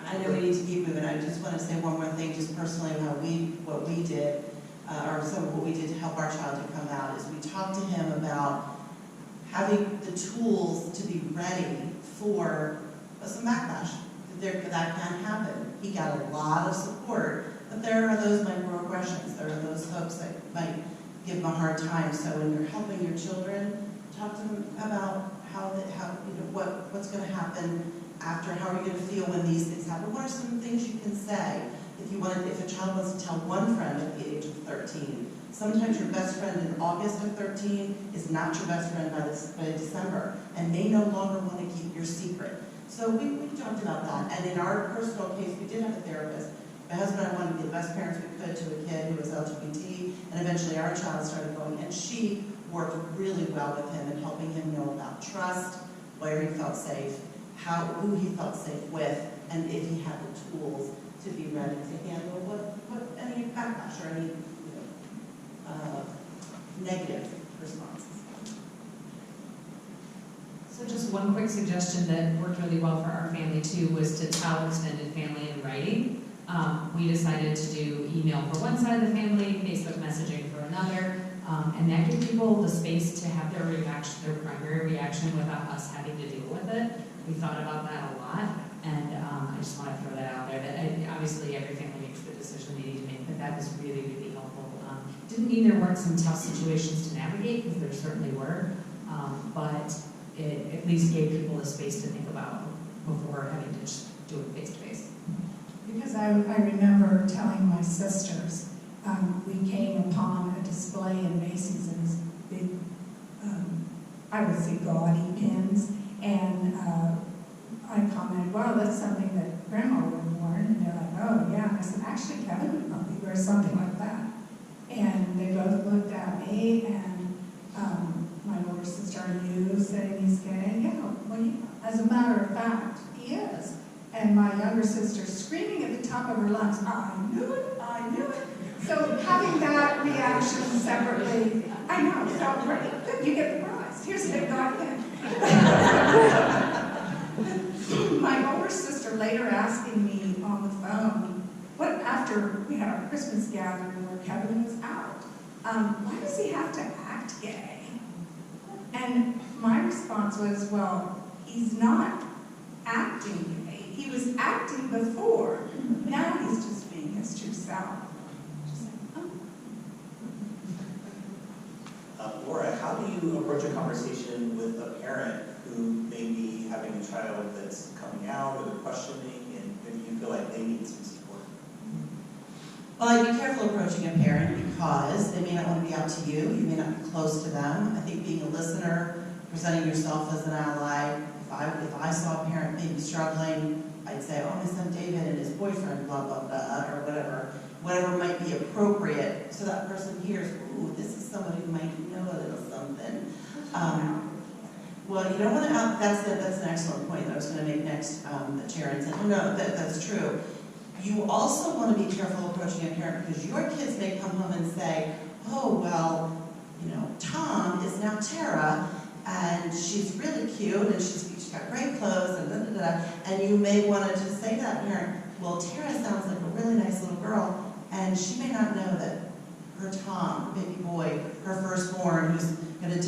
I know we need to keep moving. I just want to say one more thing, just personally, what we did, or some of what we did to help our child to come out, is we talked to him about having the tools to be ready for some backlash. That can happen. He got a lot of support, but there are those microaggressions. There are those folks that might give him a hard time. So when you're helping your children, talk to them about what's going to happen after, how are you going to feel when these things happen? What are some things you can say? If a child wants to tell one friend at the age of 13, sometimes your best friend in August of 13 is not your best friend by December, and may no longer want to keep your secret. So we talked about that, and in our personal case, we did have a therapist. My husband and I wanted to be the best parents we could to a kid who was LGBT, and eventually our child started going, and she worked really well with him in helping him know about trust, where he felt safe, who he felt safe with, and if he had the tools to be ready to handle any backlash or any negative responses. So just one quick suggestion that worked really well for our family too was to tell extended family in writing. We decided to do email for one side of the family, Facebook messaging for another, and that gives people the space to have their primary reaction without us having to deal with it. We thought about that a lot, and I just want to throw that out there, that obviously every family makes the decision they need to make, but that was really, really helpful. Didn't mean there weren't some tough situations to navigate, because there certainly were, but it at least gave people the space to think about before having to just do it face-to-face. Because I remember telling my sisters, we came upon a display in Macy's of these big, I would say gaudy pins, and I commented, wow, that's something that Grandma would have worn, and they're like, oh yeah, and I said, actually Kevin would probably wear something like that. And they both looked at me, and my older sister knew, saying he's gay. Yeah, well, as a matter of fact, he is. And my younger sister screaming at the top of her lungs, I knew it, I knew it. So having that reaction separately, I know, it felt great. Good, you get the prize. Here's a big dog pin. My older sister later asking me on the phone, after we had our Christmas gathering where Kevin was out, why does he have to act gay? And my response was, well, he's not acting gay. He was acting before. Now he's just being his true self. you approach a conversation with a parent who may be having a child that's coming out or they're questioning and maybe you feel like they need some support? Well, I'd be careful approaching a parent because they may not want to be out to you, you may not be close to them. I think being a listener, presenting yourself as an ally, if I saw a parent maybe struggling, I'd say, oh, my son David and his boyfriend, blah, blah, blah, or whatever might be appropriate, so that person hears, ooh, this is somebody who might know a little something. Well, you don't want to, that's an excellent point that I was going to make next, that Sharon said, no, that's true. You also want to be careful approaching a parent because your kids may come home and say, oh, well, Tom is now Tara, and she's really cute, and she's got great clothes, and da-da-da, and you may want to just say to that parent, well, Tara sounds like a really nice little girl, and she may not know that her Tom, baby boy, her firstborn, who's going to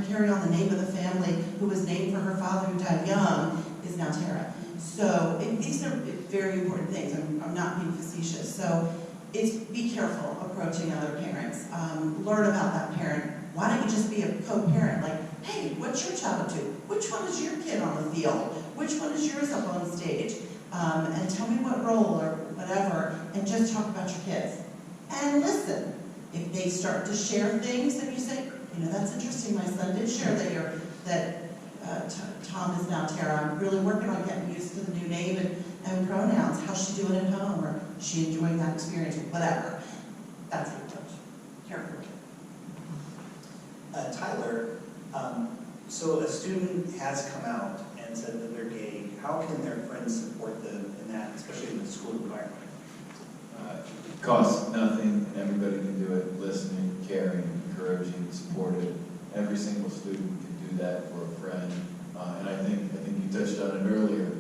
carry on the name of the family, who was named for her father who died young, is now Tara. So these are very important things. I'm not being facetious. So be careful approaching other parents. Learn about that parent. Why don't you just be a co-parent? Like, hey, what's your child up to? Which one is your kid on the field? Which one is yours up on stage? And tell me what role or whatever, and just talk about your kids. And listen. If they start to share things, and you say, that's interesting. My son did share that Tom is now Tara. I'm really working on getting used to the new name and pronouns. How's she doing at home? Or is she enjoying that experience? Or whatever. That's the approach. Carefully. Tyler, so a student has come out and said that they're gay. How can their friends support them in that, especially in the school environment? It costs nothing, and everybody can do it. Listening, caring, encouraging, supportive. Every single student can do that for a friend. And I think you touched on it earlier.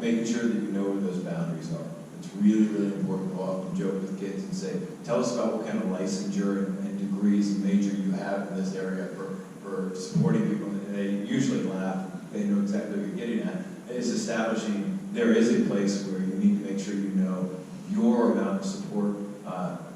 Making sure that you know where those boundaries are. It's really, really important. I'll often joke with kids and say, tell us about what kind of licensure and degrees and major you have in this area for supporting people. And they usually laugh. They know exactly what you're getting at. It's establishing there is a place where you need to make sure you know your amount of support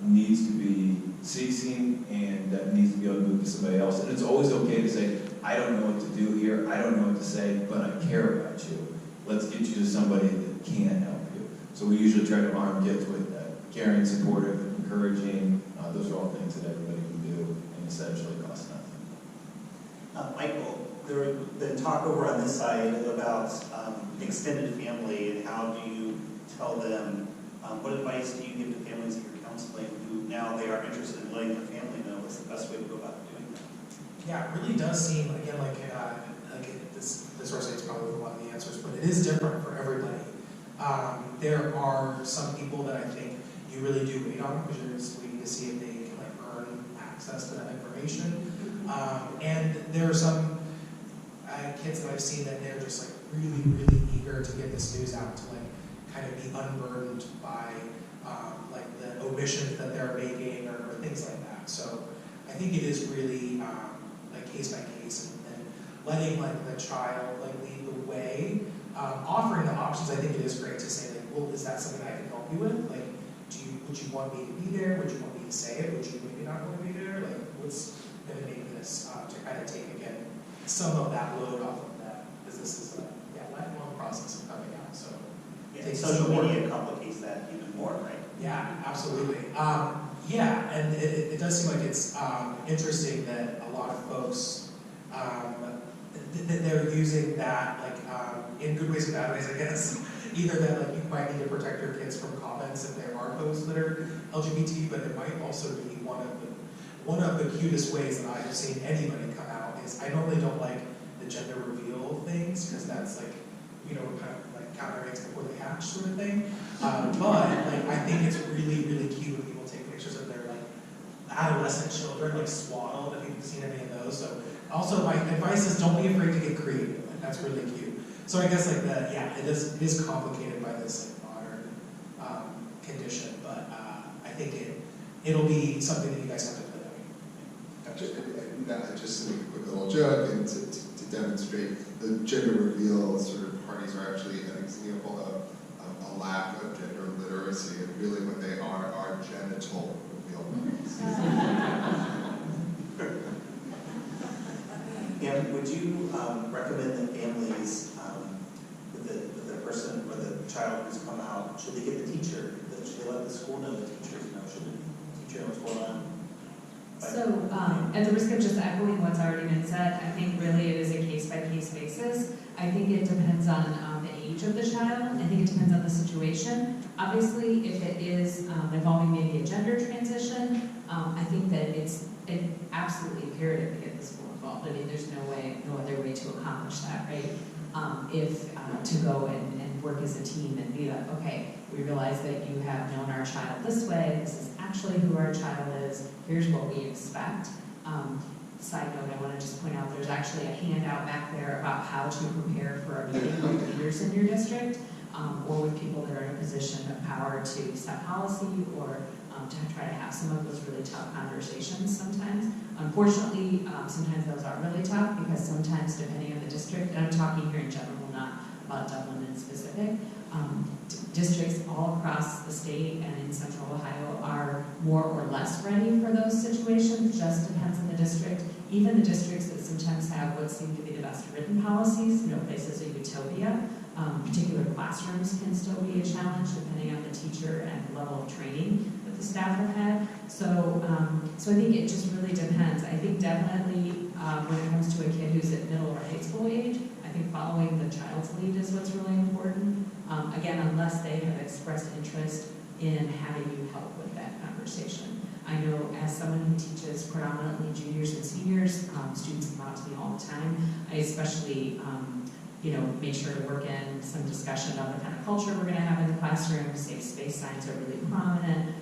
needs to be ceasing, and that needs to be able to move to somebody else. And it's always okay to say, I don't know what to do here, I don't know what to say, but I care about you. Let's get you to somebody that can help you. So we usually try to arm kids with that. Caring, supportive, encouraging, those are all things that everybody can do and essentially cost nothing. Michael, there had been talk over on this side about extended family and how do you tell them, what advice do you give to families that you're counseling who now they are interested in letting their family know what's the best way to go about doing that? Yeah, it really does seem, again, like this resonates probably with a lot of the answers, but it is different for everybody. There are some people that I think you really do wait on because you're just waiting to see if they can earn access to that information. And there are some kids that I've seen that they're just really, really eager to get this news out, to kind of be unburdened by the omissions that they're making or things like that. So I think it is really case by case, and letting the child lead the way, offering the options. I think it is great to say well, is that something I can help you with? Would you want me to be there? Would you want me to say it? Would you maybe not want to be there? What's going to make this to kind of take again some of that load off of that, because this is a lifelong process of coming out. So social media complicates that even more, right? Yeah, absolutely. And it does seem like it's interesting that a lot of folks that they're using that in good ways and bad ways, I guess. Either that you might need to protect your kids from comments if there are posts that are LGBT, but it might also be one of the cutest ways that I have seen anybody come out is I normally don't like the gender reveal things because that's kind of counter eggs before they hatch sort of thing. But I think it's really, really cute when people take pictures of their adolescent children swaddled, if you've seen any of those. So also my advice is don't be afraid to get creative. That's really cute. So I guess it is complicated by this modern condition, but I think it'll be something that you guys have to play out. Just a quick little joke, and to demonstrate the gender reveal sort of parties are actually an example of a lack of gender literacy, and really what they are genital reveal parties. Pam, would you recommend that families, with the person or the child who's come out, should they get the teacher? Should they let the school know, the teachers know? Should the teacher know what's going on? So, at the risk of just echoing what's already been said, I think really it is a case-by-case basis. I think it depends on the age of the child. I think it depends on the situation. Obviously, if it is involving maybe a gender transition, I think that it's absolutely imperative to get the school involved. I mean, there's no other way to accomplish that, right? If to go and work as a team and be like, okay, we realize that you have known our child this way, this is actually who our child is, here's what we expect. Side note, I want to just point out there's actually a handout back there about how to prepare for a meeting with leaders in your district, or with people that are in a position of power to set policy or to try to have some of those really tough conversations sometimes. Unfortunately, sometimes those are really tough because sometimes depending on the district, and I'm talking here in general, not about Dublin in specific, districts all across the state and in central Ohio are more or less ready for those situations, just depends on the district. Even the districts that sometimes have what seem to be the best written policies, no place is a utopia. Particular classrooms can still be a challenge depending on the teacher and the level of training that the staff have had. So I think it just really depends. I think definitely when it comes to a kid who's at middle or high school age, I think following the child's lead is what's really important. Again, unless they have expressed interest in having you help with that conversation. I know as someone who teaches predominantly juniors and seniors, students come out to me all the time. I especially make sure to work in some discussion of the kind of culture we're going to have in the classroom. Safe space signs are really prominent.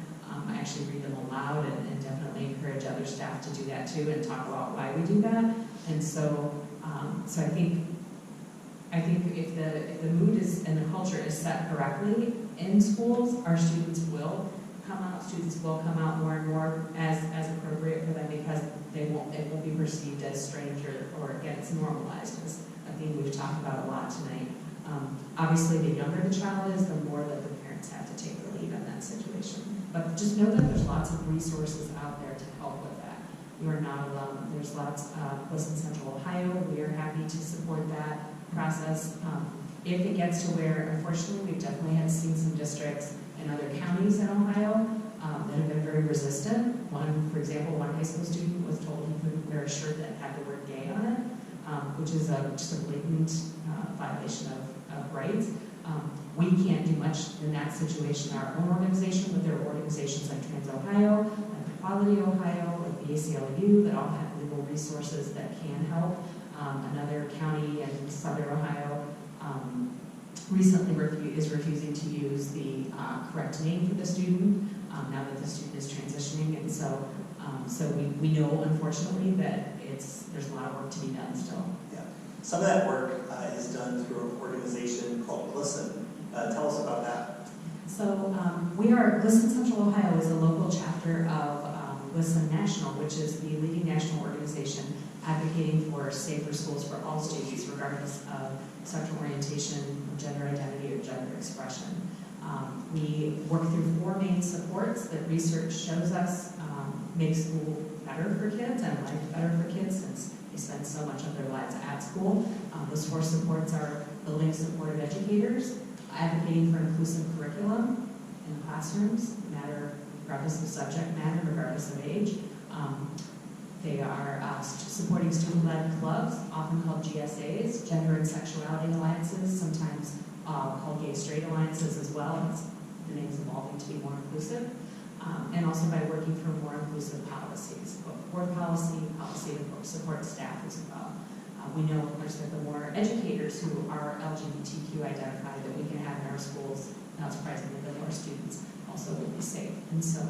I actually read them aloud and definitely encourage other staff to do that too and talk about why we do that. And so I think if the mood is and the culture is set correctly in schools, our students will come out. Students will come out more and more as appropriate for them because it won't be perceived as strange or it gets normalized as a thing we've talked about a lot tonight. Obviously, the younger the child is, the more that the parents have to take the lead on that situation. But just know that there's lots of resources out there to help with that. You are not alone. There's lots of Listen Central Ohio. We are happy to support that process. If it gets to where, unfortunately, we've definitely seen some districts in other counties in Ohio that have been very resistant. For example, one high school student was told he couldn't wear a shirt that had the word gay on it, which is just a blatant violation of rights. We can't do much in that situation in our own organization, but there are organizations like Trans Ohio, like Equality Ohio, like the ACLU that all have legal resources that can help. Another county in southern Ohio recently is refusing to use the correct name for the student now that the student is transitioning, and so we know unfortunately that there's a lot of work to be done still. Yeah, some of that work is done through an organization called Listen. Tell us about that. So Listen Central Ohio is a local chapter of Listen National, which is the leading national organization advocating for safer schools for all students, regardless of sexual orientation, gender identity, or gender expression. We work through 4 main supports that research shows us make school better for kids and life better for kids since they spend so much of their lives at school. Those 4 supports are building supportive educators, advocating for inclusive curriculum in classrooms, regardless of subject matter, regardless of age. They are supporting student-led clubs, often called GSAs, gender and sexuality alliances, sometimes called gay-straight alliances as well. The name's evolving to be more inclusive. And also by working for more inclusive policies, board policy to support staff as well. We know, of course, that the more educators who are LGBTQ identified that we can have in our schools, not surprisingly, the more students also will be safe. And so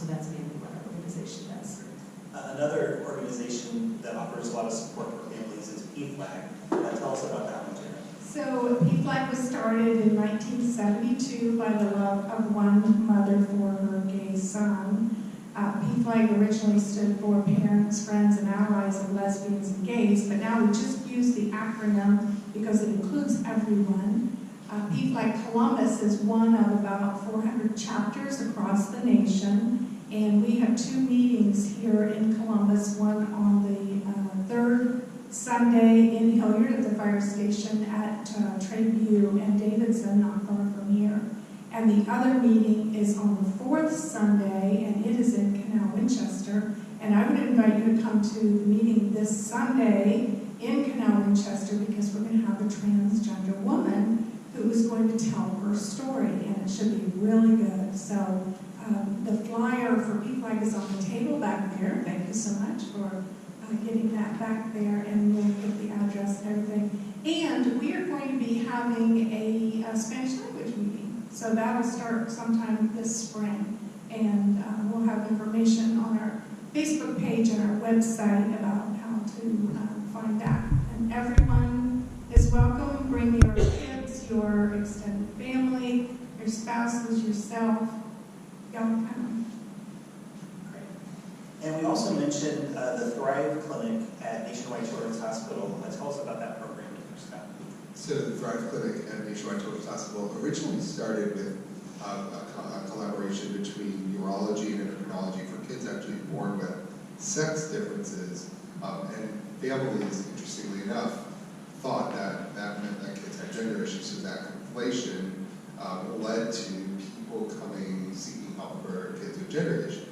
that's mainly what our organization does. Another organization that offers a lot of support for families is P.E.R.C. Tell us about that one, Jared. So P.E.R.C was started in 1972 by the love of one mother for her gay son. P.E.R.C originally stood for Parents, Friends, and Allies of Lesbians and Gays, but now we just use the acronym because it includes everyone. P.E.R.C Columbus is one of about 400 chapters across the nation. And we have 2 meetings here in Columbus, one on the third fire station at Tradeview and Davidson, not far from here. And the other meeting is on the fourth Sunday, and it is in Canal Winchester. And I would invite you to come to the meeting this Sunday in Canal Winchester, because we're going to have a transgender woman who is going to tell her story, and it should be really good. So the flyer for P.E.R.C is on the table back there. Thank you so much for getting that back there, and we'll get the address and everything. And we are going to be having a Spanish language meeting. So that'll start sometime this spring, and we'll have information on our Facebook page and our website about how to find that. And everyone is welcome. Bring your kids, your extended family, your spouses, yourself. Y'all come. And we also mentioned the Thrive Clinic at Nationwide Children's Hospital. Tell us about that program, Scott. So the Thrive Clinic at Nationwide Children's Hospital originally started with a collaboration between urology and endocrinology for kids actually born with sex differences, and families, interestingly enough, thought that that meant that kids had gender issues. So that conflation led to people seeking help for kids with gender issues.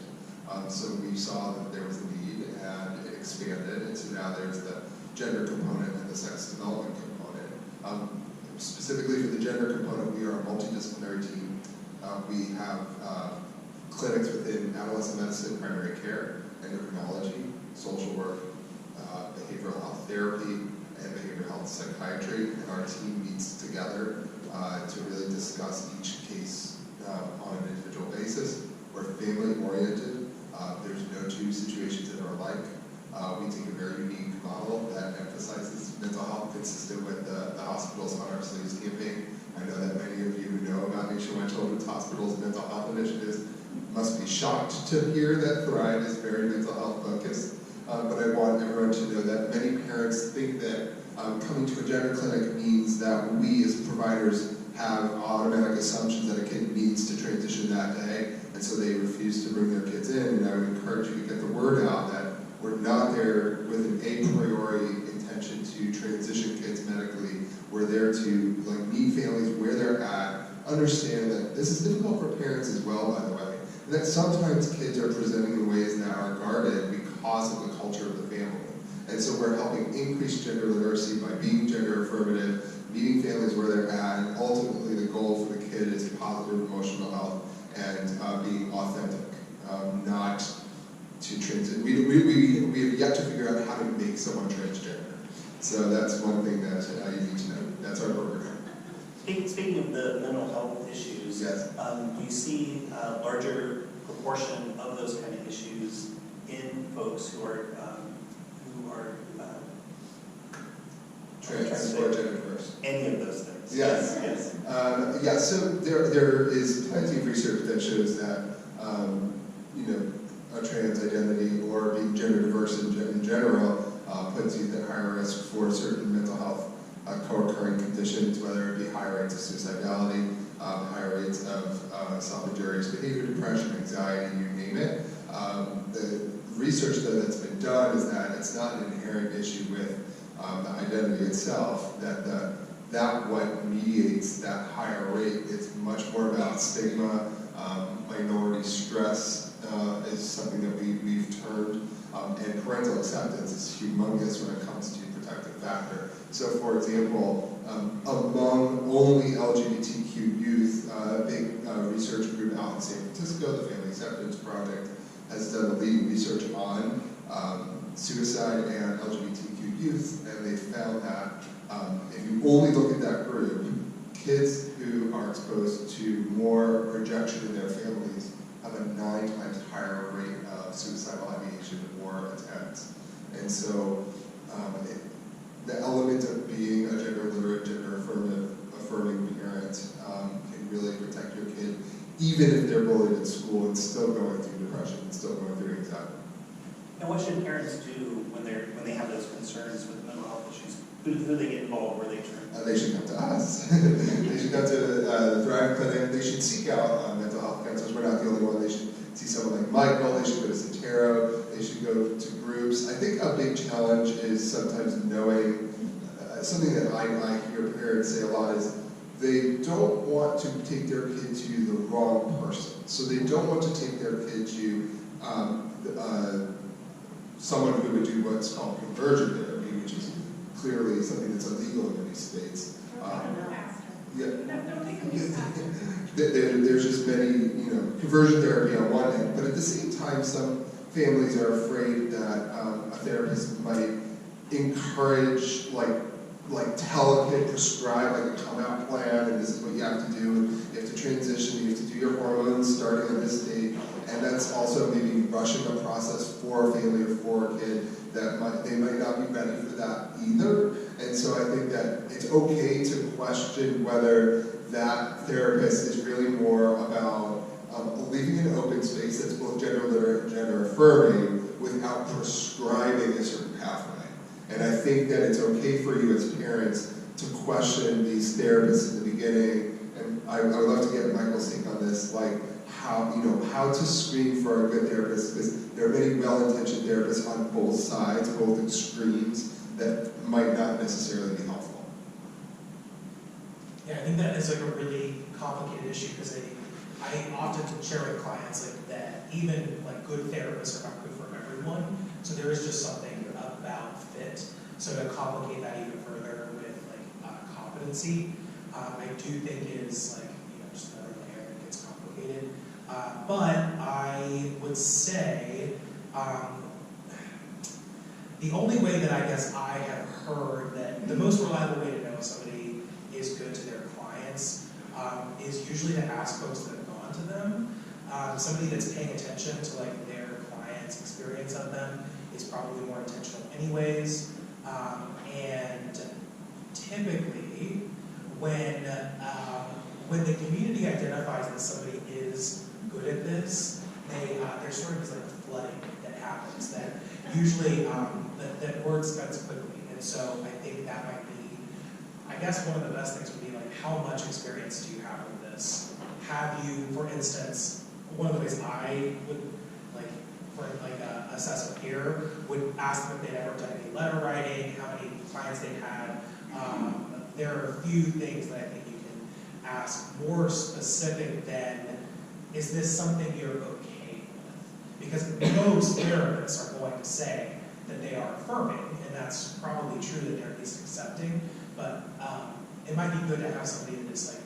So we saw that there was a need, and it expanded, and so now there's the gender component and the sex development component. Specifically for the gender component, we are a multidisciplinary team. We have clinics within adolescent medicine, primary care, endocrinology, social work, behavioral health therapy, and behavioral health psychiatry. And our team meets together to really discuss each case on an individual basis. We're family-oriented. There's no two situations that are alike. We take a very unique model that emphasizes mental health, consistent with the Hospitals on Our Sleeves campaign. I know that many of you who know about Nationwide Children's Hospital's mental health initiatives must be shocked to hear that Thrive is very mental health focused. But I want everyone to know that many parents think that coming to a gender clinic means that we as providers have automatic assumptions that a kid needs to transition that day, and so they refuse to bring their kids in. And I would encourage you to get the word out that we're not there with an a priori intention to transition kids medically. We're there to meet families where they're at, understand that this is difficult for parents as well, by the way, and that sometimes kids are presenting in ways that are guarded because of the culture of the family. And so we're helping increase gender literacy by being gender affirmative, meeting families where they're at, and ultimately the goal for the kid is positive emotional health and being authentic, not to transition. We have yet to figure out how to make someone transgender. So that's one thing that you need to know. That's our program. Speaking of the mental health issues, Yes. Do you see a larger proportion of those kind of issues in folks who are Trans or gender diverse? any of those things? Yes. Yes. Yeah, so there is plenty of research that shows that, a trans identity or being gender diverse in general puts you at higher risk for certain mental health co-occurring conditions, whether it be higher rates of suicidality, higher rates of self-injurious behavior, depression, anxiety, you name it. The research, though, that's been done is that it's not an inherent issue with the identity itself, that what mediates that higher rate is much more about stigma, minority stress is something that we've termed, and parental acceptance is humongous when it comes to protective factor. So for example, among only LGBTQ youth, a big research group out in San Francisco, the Family Acceptance Project, has done the leading research on suicide and LGBTQ youth, and they found that if you only look at that group, kids who are exposed to more rejection in their families have a 9 times higher rate of suicidal ideation or attempts. And so the element of being a gender literate, gender affirming parent can really protect your kid, even if they're bullied at school and still going through depression and still going through anxiety. And what should parents do when they have those concerns with mental health issues? Who do they get involved? Where they turn? They should come to us. They should come to the Thrive Clinic. They should seek out mental health counselors. We're not the only one. They should see someone like Michael. They should go to Sotero. They should go to groups. I think a big challenge is sometimes knowing, something that I hear parents say a lot is they don't want to take their kid to the wrong person. So they don't want to take their kid to someone who would do what's called conversion therapy, which is clearly something that's illegal in many states. There's just many, conversion therapy on one end, but at the same time, some families are afraid that a therapist might encourage, tell a kid, prescribe like a come-out plan, and this is what you have to do. You have to transition, you have to do your hormones starting at this date, and that's also maybe rushing a process for a family or for a kid that they might not be ready for that either. And so I think that it's okay to question whether that therapist is really more about leaving an open space that's both gender literate and gender affirming without prescribing a certain pathway. And I think that it's okay for you as parents to question these therapists in the beginning. And I would love to get Michael's take on this, how to screen for a good therapist, because there are many well-intentioned therapists on both sides, both extremes, that might not necessarily be helpful. Yeah, I think that is a really complicated issue, because I often share with clients that even good therapists are not good for everyone. So there is just something about fit. So to complicate that even further with competency, I do think is just another layer that gets complicated. But I would say the only way that I guess I have heard that the most reliable way to know if somebody is good to their clients is usually to ask folks that have gone to them. Somebody that's paying attention to their client's experience of them is probably more intentional anyways. And typically, when the community identifies that somebody is good at this, there's sort of this flooding that happens that usually that word spreads quickly. And so I think that might be, I guess one of the best things would be how much experience do you have with this? Have you, for instance, one of the ways I would assess a peer would ask them if they'd ever done any letter writing, how many clients they'd had. There are a few things that I think you can ask more specific than, is this something you're okay with? Because most therapists are going to say that they are affirming, and that's probably true that they're at least accepting, but it might be good to have somebody that is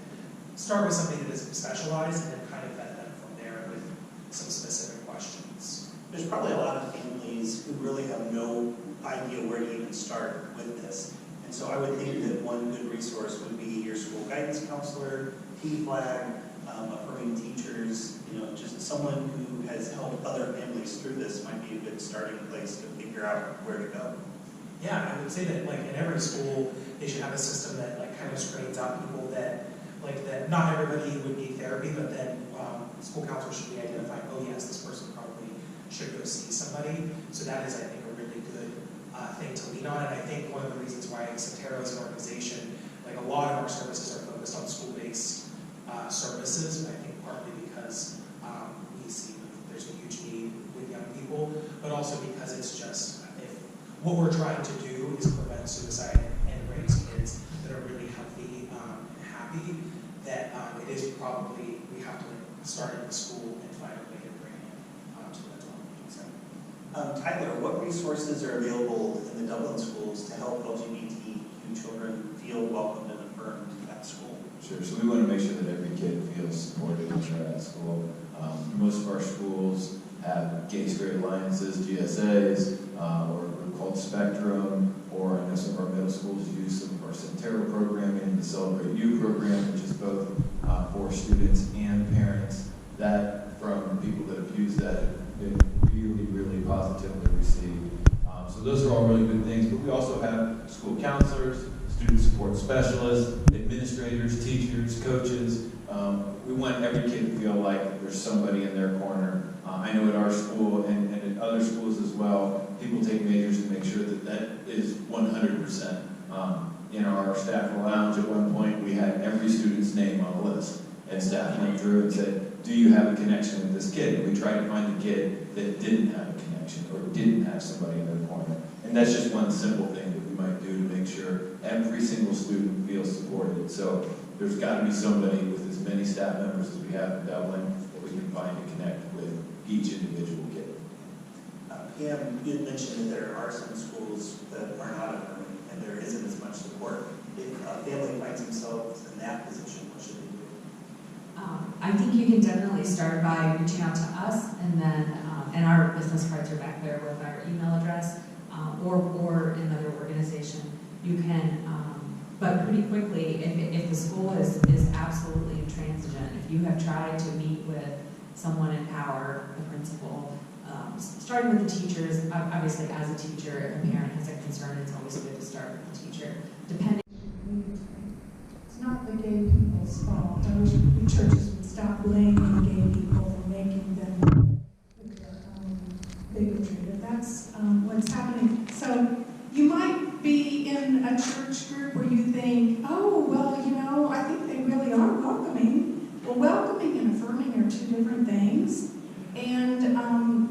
start with somebody that is specialized and then kind of vet them from there with some specific questions. There's probably a lot of families who really have no idea where to even start with this. And so I would think that one good resource would be your school guidance counselor, P.E.R.C, affirming teachers, just someone who has helped other families through this might be a good starting place to figure out where to go. Yeah, I would say that in every school, they should have a system that kind of screens out people that not everybody would need therapy, but then school counselors should be identifying, oh yes, this person probably should go see somebody. So that is, I think, a really good thing to lean on. And I think one of the reasons why Centero as an organization, a lot of our services are focused on school-based services. I think partly because we see there's a huge need with young people, but also because it's just, what we're trying to do is prevent suicide and raise kids that are really healthy and happy, that it is probably, we have to start at the school and find a way to bring it to the mental health. Tyler, what resources are available in the Dublin schools to help LGBTQ children feel welcomed and affirmed at school? Sure, so we want to make sure that every kid feels supported when they're at school. Most of our schools have gay-straight alliances, GSAs, or called Spectrum, or I know some of our middle schools use some of our Centero programming, the Celebrate You program, which is both for students and parents. That, from people that have used that, have been really, really positively received. So those are all really good things, but we also have school counselors, student support specialists, administrators, teachers, coaches. We want every kid to feel like there's somebody in their corner. I know at our school and at other schools as well, people take measures to make sure that that is 100%. In our staff lounge at one point, we had every student's name on the list. And staff went through and said, do you have a connection with this kid? And we tried to find a kid that didn't have a connection or didn't have somebody in their corner. And that's just one simple thing that we might do to make sure every single student feels supported. So there's got to be somebody with as many staff members as we have in Dublin that we can find to connect with each individual kid. Pam, you had mentioned that there are some schools that are not affirming, and there isn't as much support. If a family finds themselves in that position, what should they do? I think you can definitely start by reaching out to us, and then, and our business cards are back there with our email address, or another organization. You can, but pretty quickly, if the school is absolutely intransigent, if you have tried to meet with someone in power, the principal, starting with the teachers, obviously as a teacher, if a parent has a concern, it's always good to start with the teacher. Depending. It's not the gay people's fault. I wish the churches would stop blaming gay people for making them with their own bigotry. But that's what's happening. So you might be in a church group where you think, oh, well, you know, I think they really are welcoming. Well, welcoming and affirming are two different things. And,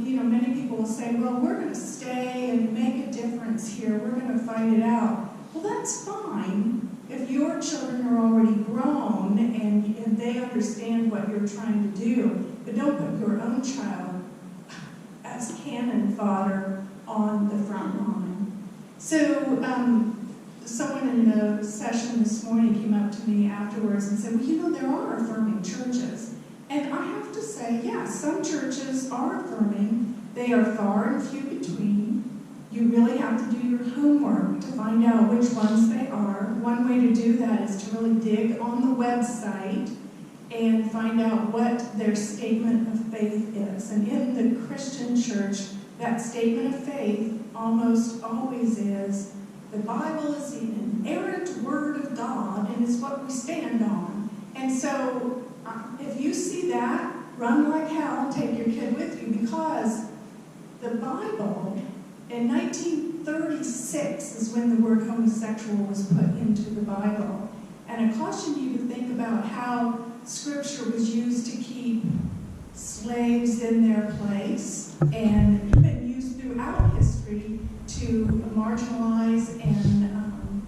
you know, many people will say, well, we're going to stay and make a difference here. We're going to fight it out. Well, that's fine if your children are already grown and they understand what you're trying to do. But don't put your own child as cannon fodder on the front line. So, someone in the session this morning came up to me afterwards and said, well, you know, there are affirming churches. And I have to say, yeah, some churches are affirming. They are far and few between. You really have to do your homework to find out which ones they are. One way to do that is to really dig on the website and find out what their statement of faith is. And in the Christian church, that statement of faith almost always is, the Bible is the inerrant word of God and is what we stand on. And so, if you see that, run like hell and take your kid with you, because the Bible, in 1936 is when the word homosexual was put into the Bible. And I caution you to think about how Scripture was used to keep slaves in their place, and been used throughout history to marginalize and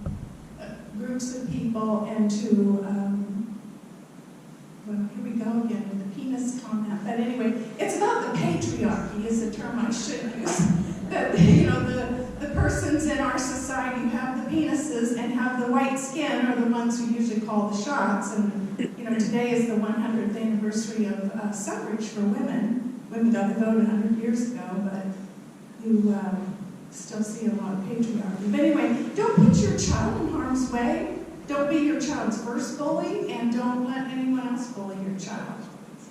groups of people, and to well, here we go again with the penis comment. But anyway, it's about the patriarchy is a term I should use. That, you know, the persons in our society who have the penises and have the white skin are the ones who usually call the shots. And, you know, today is the 100th anniversary of suffrage for women. Women got the vote 100 years ago, but you still see a lot of patriarchy. But anyway, don't put your child in harm's way. Don't be your child's first bully, and don't let anyone else bully your child.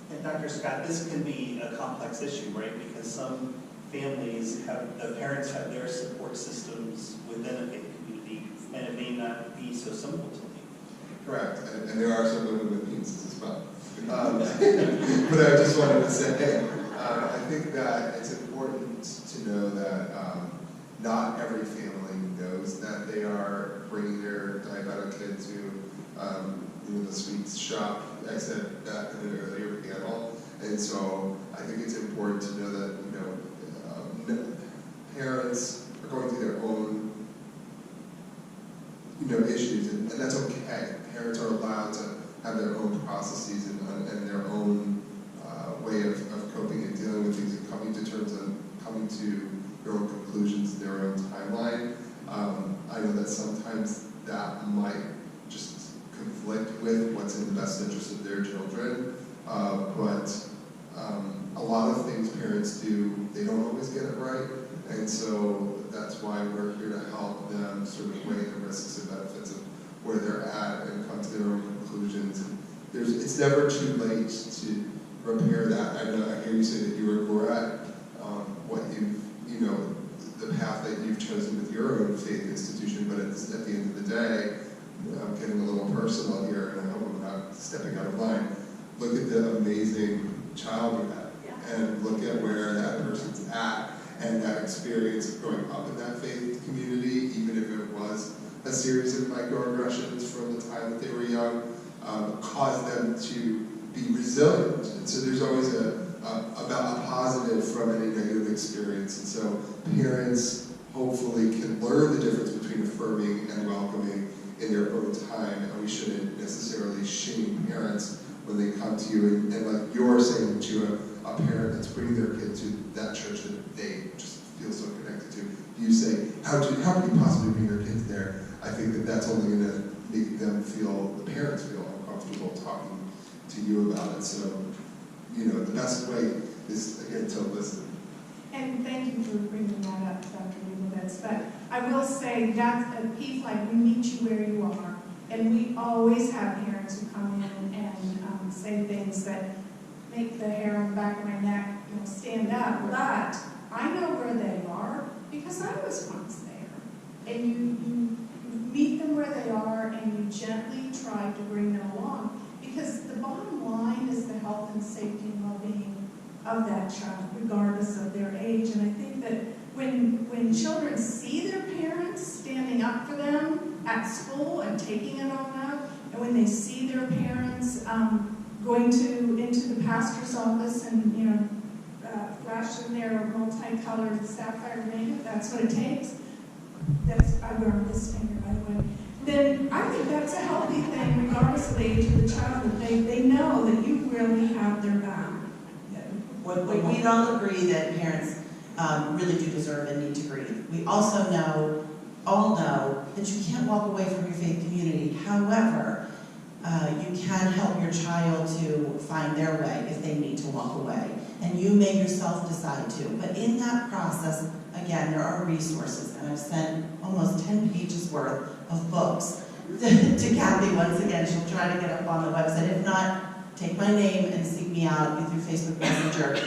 And Dr. Scott, this can be a complex issue, right? Because some families have, the parents have their support systems within a faith community, and it may not be so simple to me. Correct, and there are some women with penises as well. But I just wanted to say, I think that it's important to know that not every family knows that they are bringing their diabetic kid to the sweets shop. I said that in an earlier panel, and so I think it's important to know that parents are going through their own issues, and that's okay. Parents are allowed to have their own processes and their own way of coping and dealing with things, and coming to terms and coming to their own conclusions in their own timeline. I know that sometimes that might just conflict with what's in the best interest of their children, but a lot of things parents do, they don't always get it right, and so that's why we're here to help them sort of weigh the risks and benefits of where they're at and come to their own conclusions. And it's never too late to repair that. I hear you say that you regret what the path that you've chosen with your own faith institution, but at the end of the day, I'm getting a little personal here, and I hope I'm not stepping out of line. Look at the amazing child you had, and look at where that person's at, and that experience of growing up in that faith community, even if it was a series of microaggressions from the time that they were young, caused them to be resilient. And so there's always a positive from any negative experience. And so parents hopefully can learn the difference between and affirming and welcoming in their own time, and we shouldn't necessarily shame parents when they come to you, and like you're saying to a parent that's bringing their kid to that church that they just feel so connected to, you say, how can you possibly bring your kids there? I think that that's only going to make them feel, the parents feel uncomfortable talking to you about it. So, the best way is, again, to listen. And thank you for bringing that up, Dr. Leibovitz. But I will say that at P.E.R.C, we meet you where you are. And we always have parents who come in and say things that make the hair on the back of my neck stand up. But I know where they are because I was once there. And you meet them where they are and you gently try to bring them along. Because the bottom line is the health and safety and well-being of that child, regardless of their age. And I think that when children see their parents standing up for them at school and taking it on up, and when they see their parents going into the pastor's office and flashing their multicolored sapphire ring, if that's what it takes. I wear this finger, by the way. Then I think that's a healthy thing, regardless of the age of the child, that they know that you really have their back. We all agree that parents really do deserve and need to grieve. We also all know that you can't walk away from your faith community. However, you can help your child to find their way if they need to walk away. And you may yourself decide to. But in that process, again, there are resources. And I've sent almost 10 pages worth of books to Kathy once again. She'll try to get up on the website. If not, take my name and seek me out through Facebook Messenger.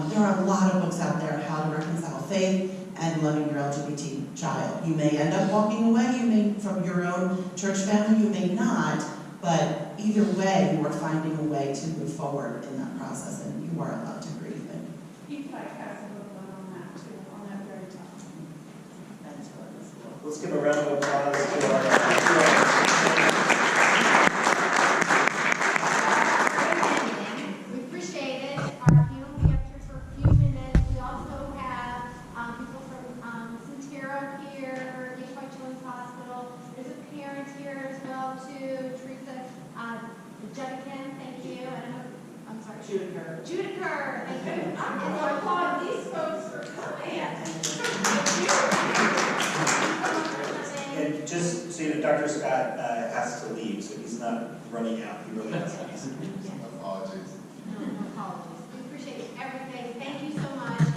There are a lot of books out there, how to reconcile faith and loving your LGBT child. You may end up walking away, you may from your own church family, you may not, but either way, you are finding a way to move forward in that process, and you are allowed to grieve. P.E.R.C has a little one on that too, on that very topic. That's what it is. Let's give a round of applause to our We appreciate it. Our panel will be up here for a few minutes. We also have people from Centera here, Nationwide Children's Hospital. There's a parent here as well too, Teresa Jedikin, thank you. I'm sorry. Judiker, thank you. And so I applaud these folks for coming. And just so you know, Dr. Scott has to leave, so he's not running out. He really has to leave. Apologies. No apologies. We appreciate everything. Thank you so much.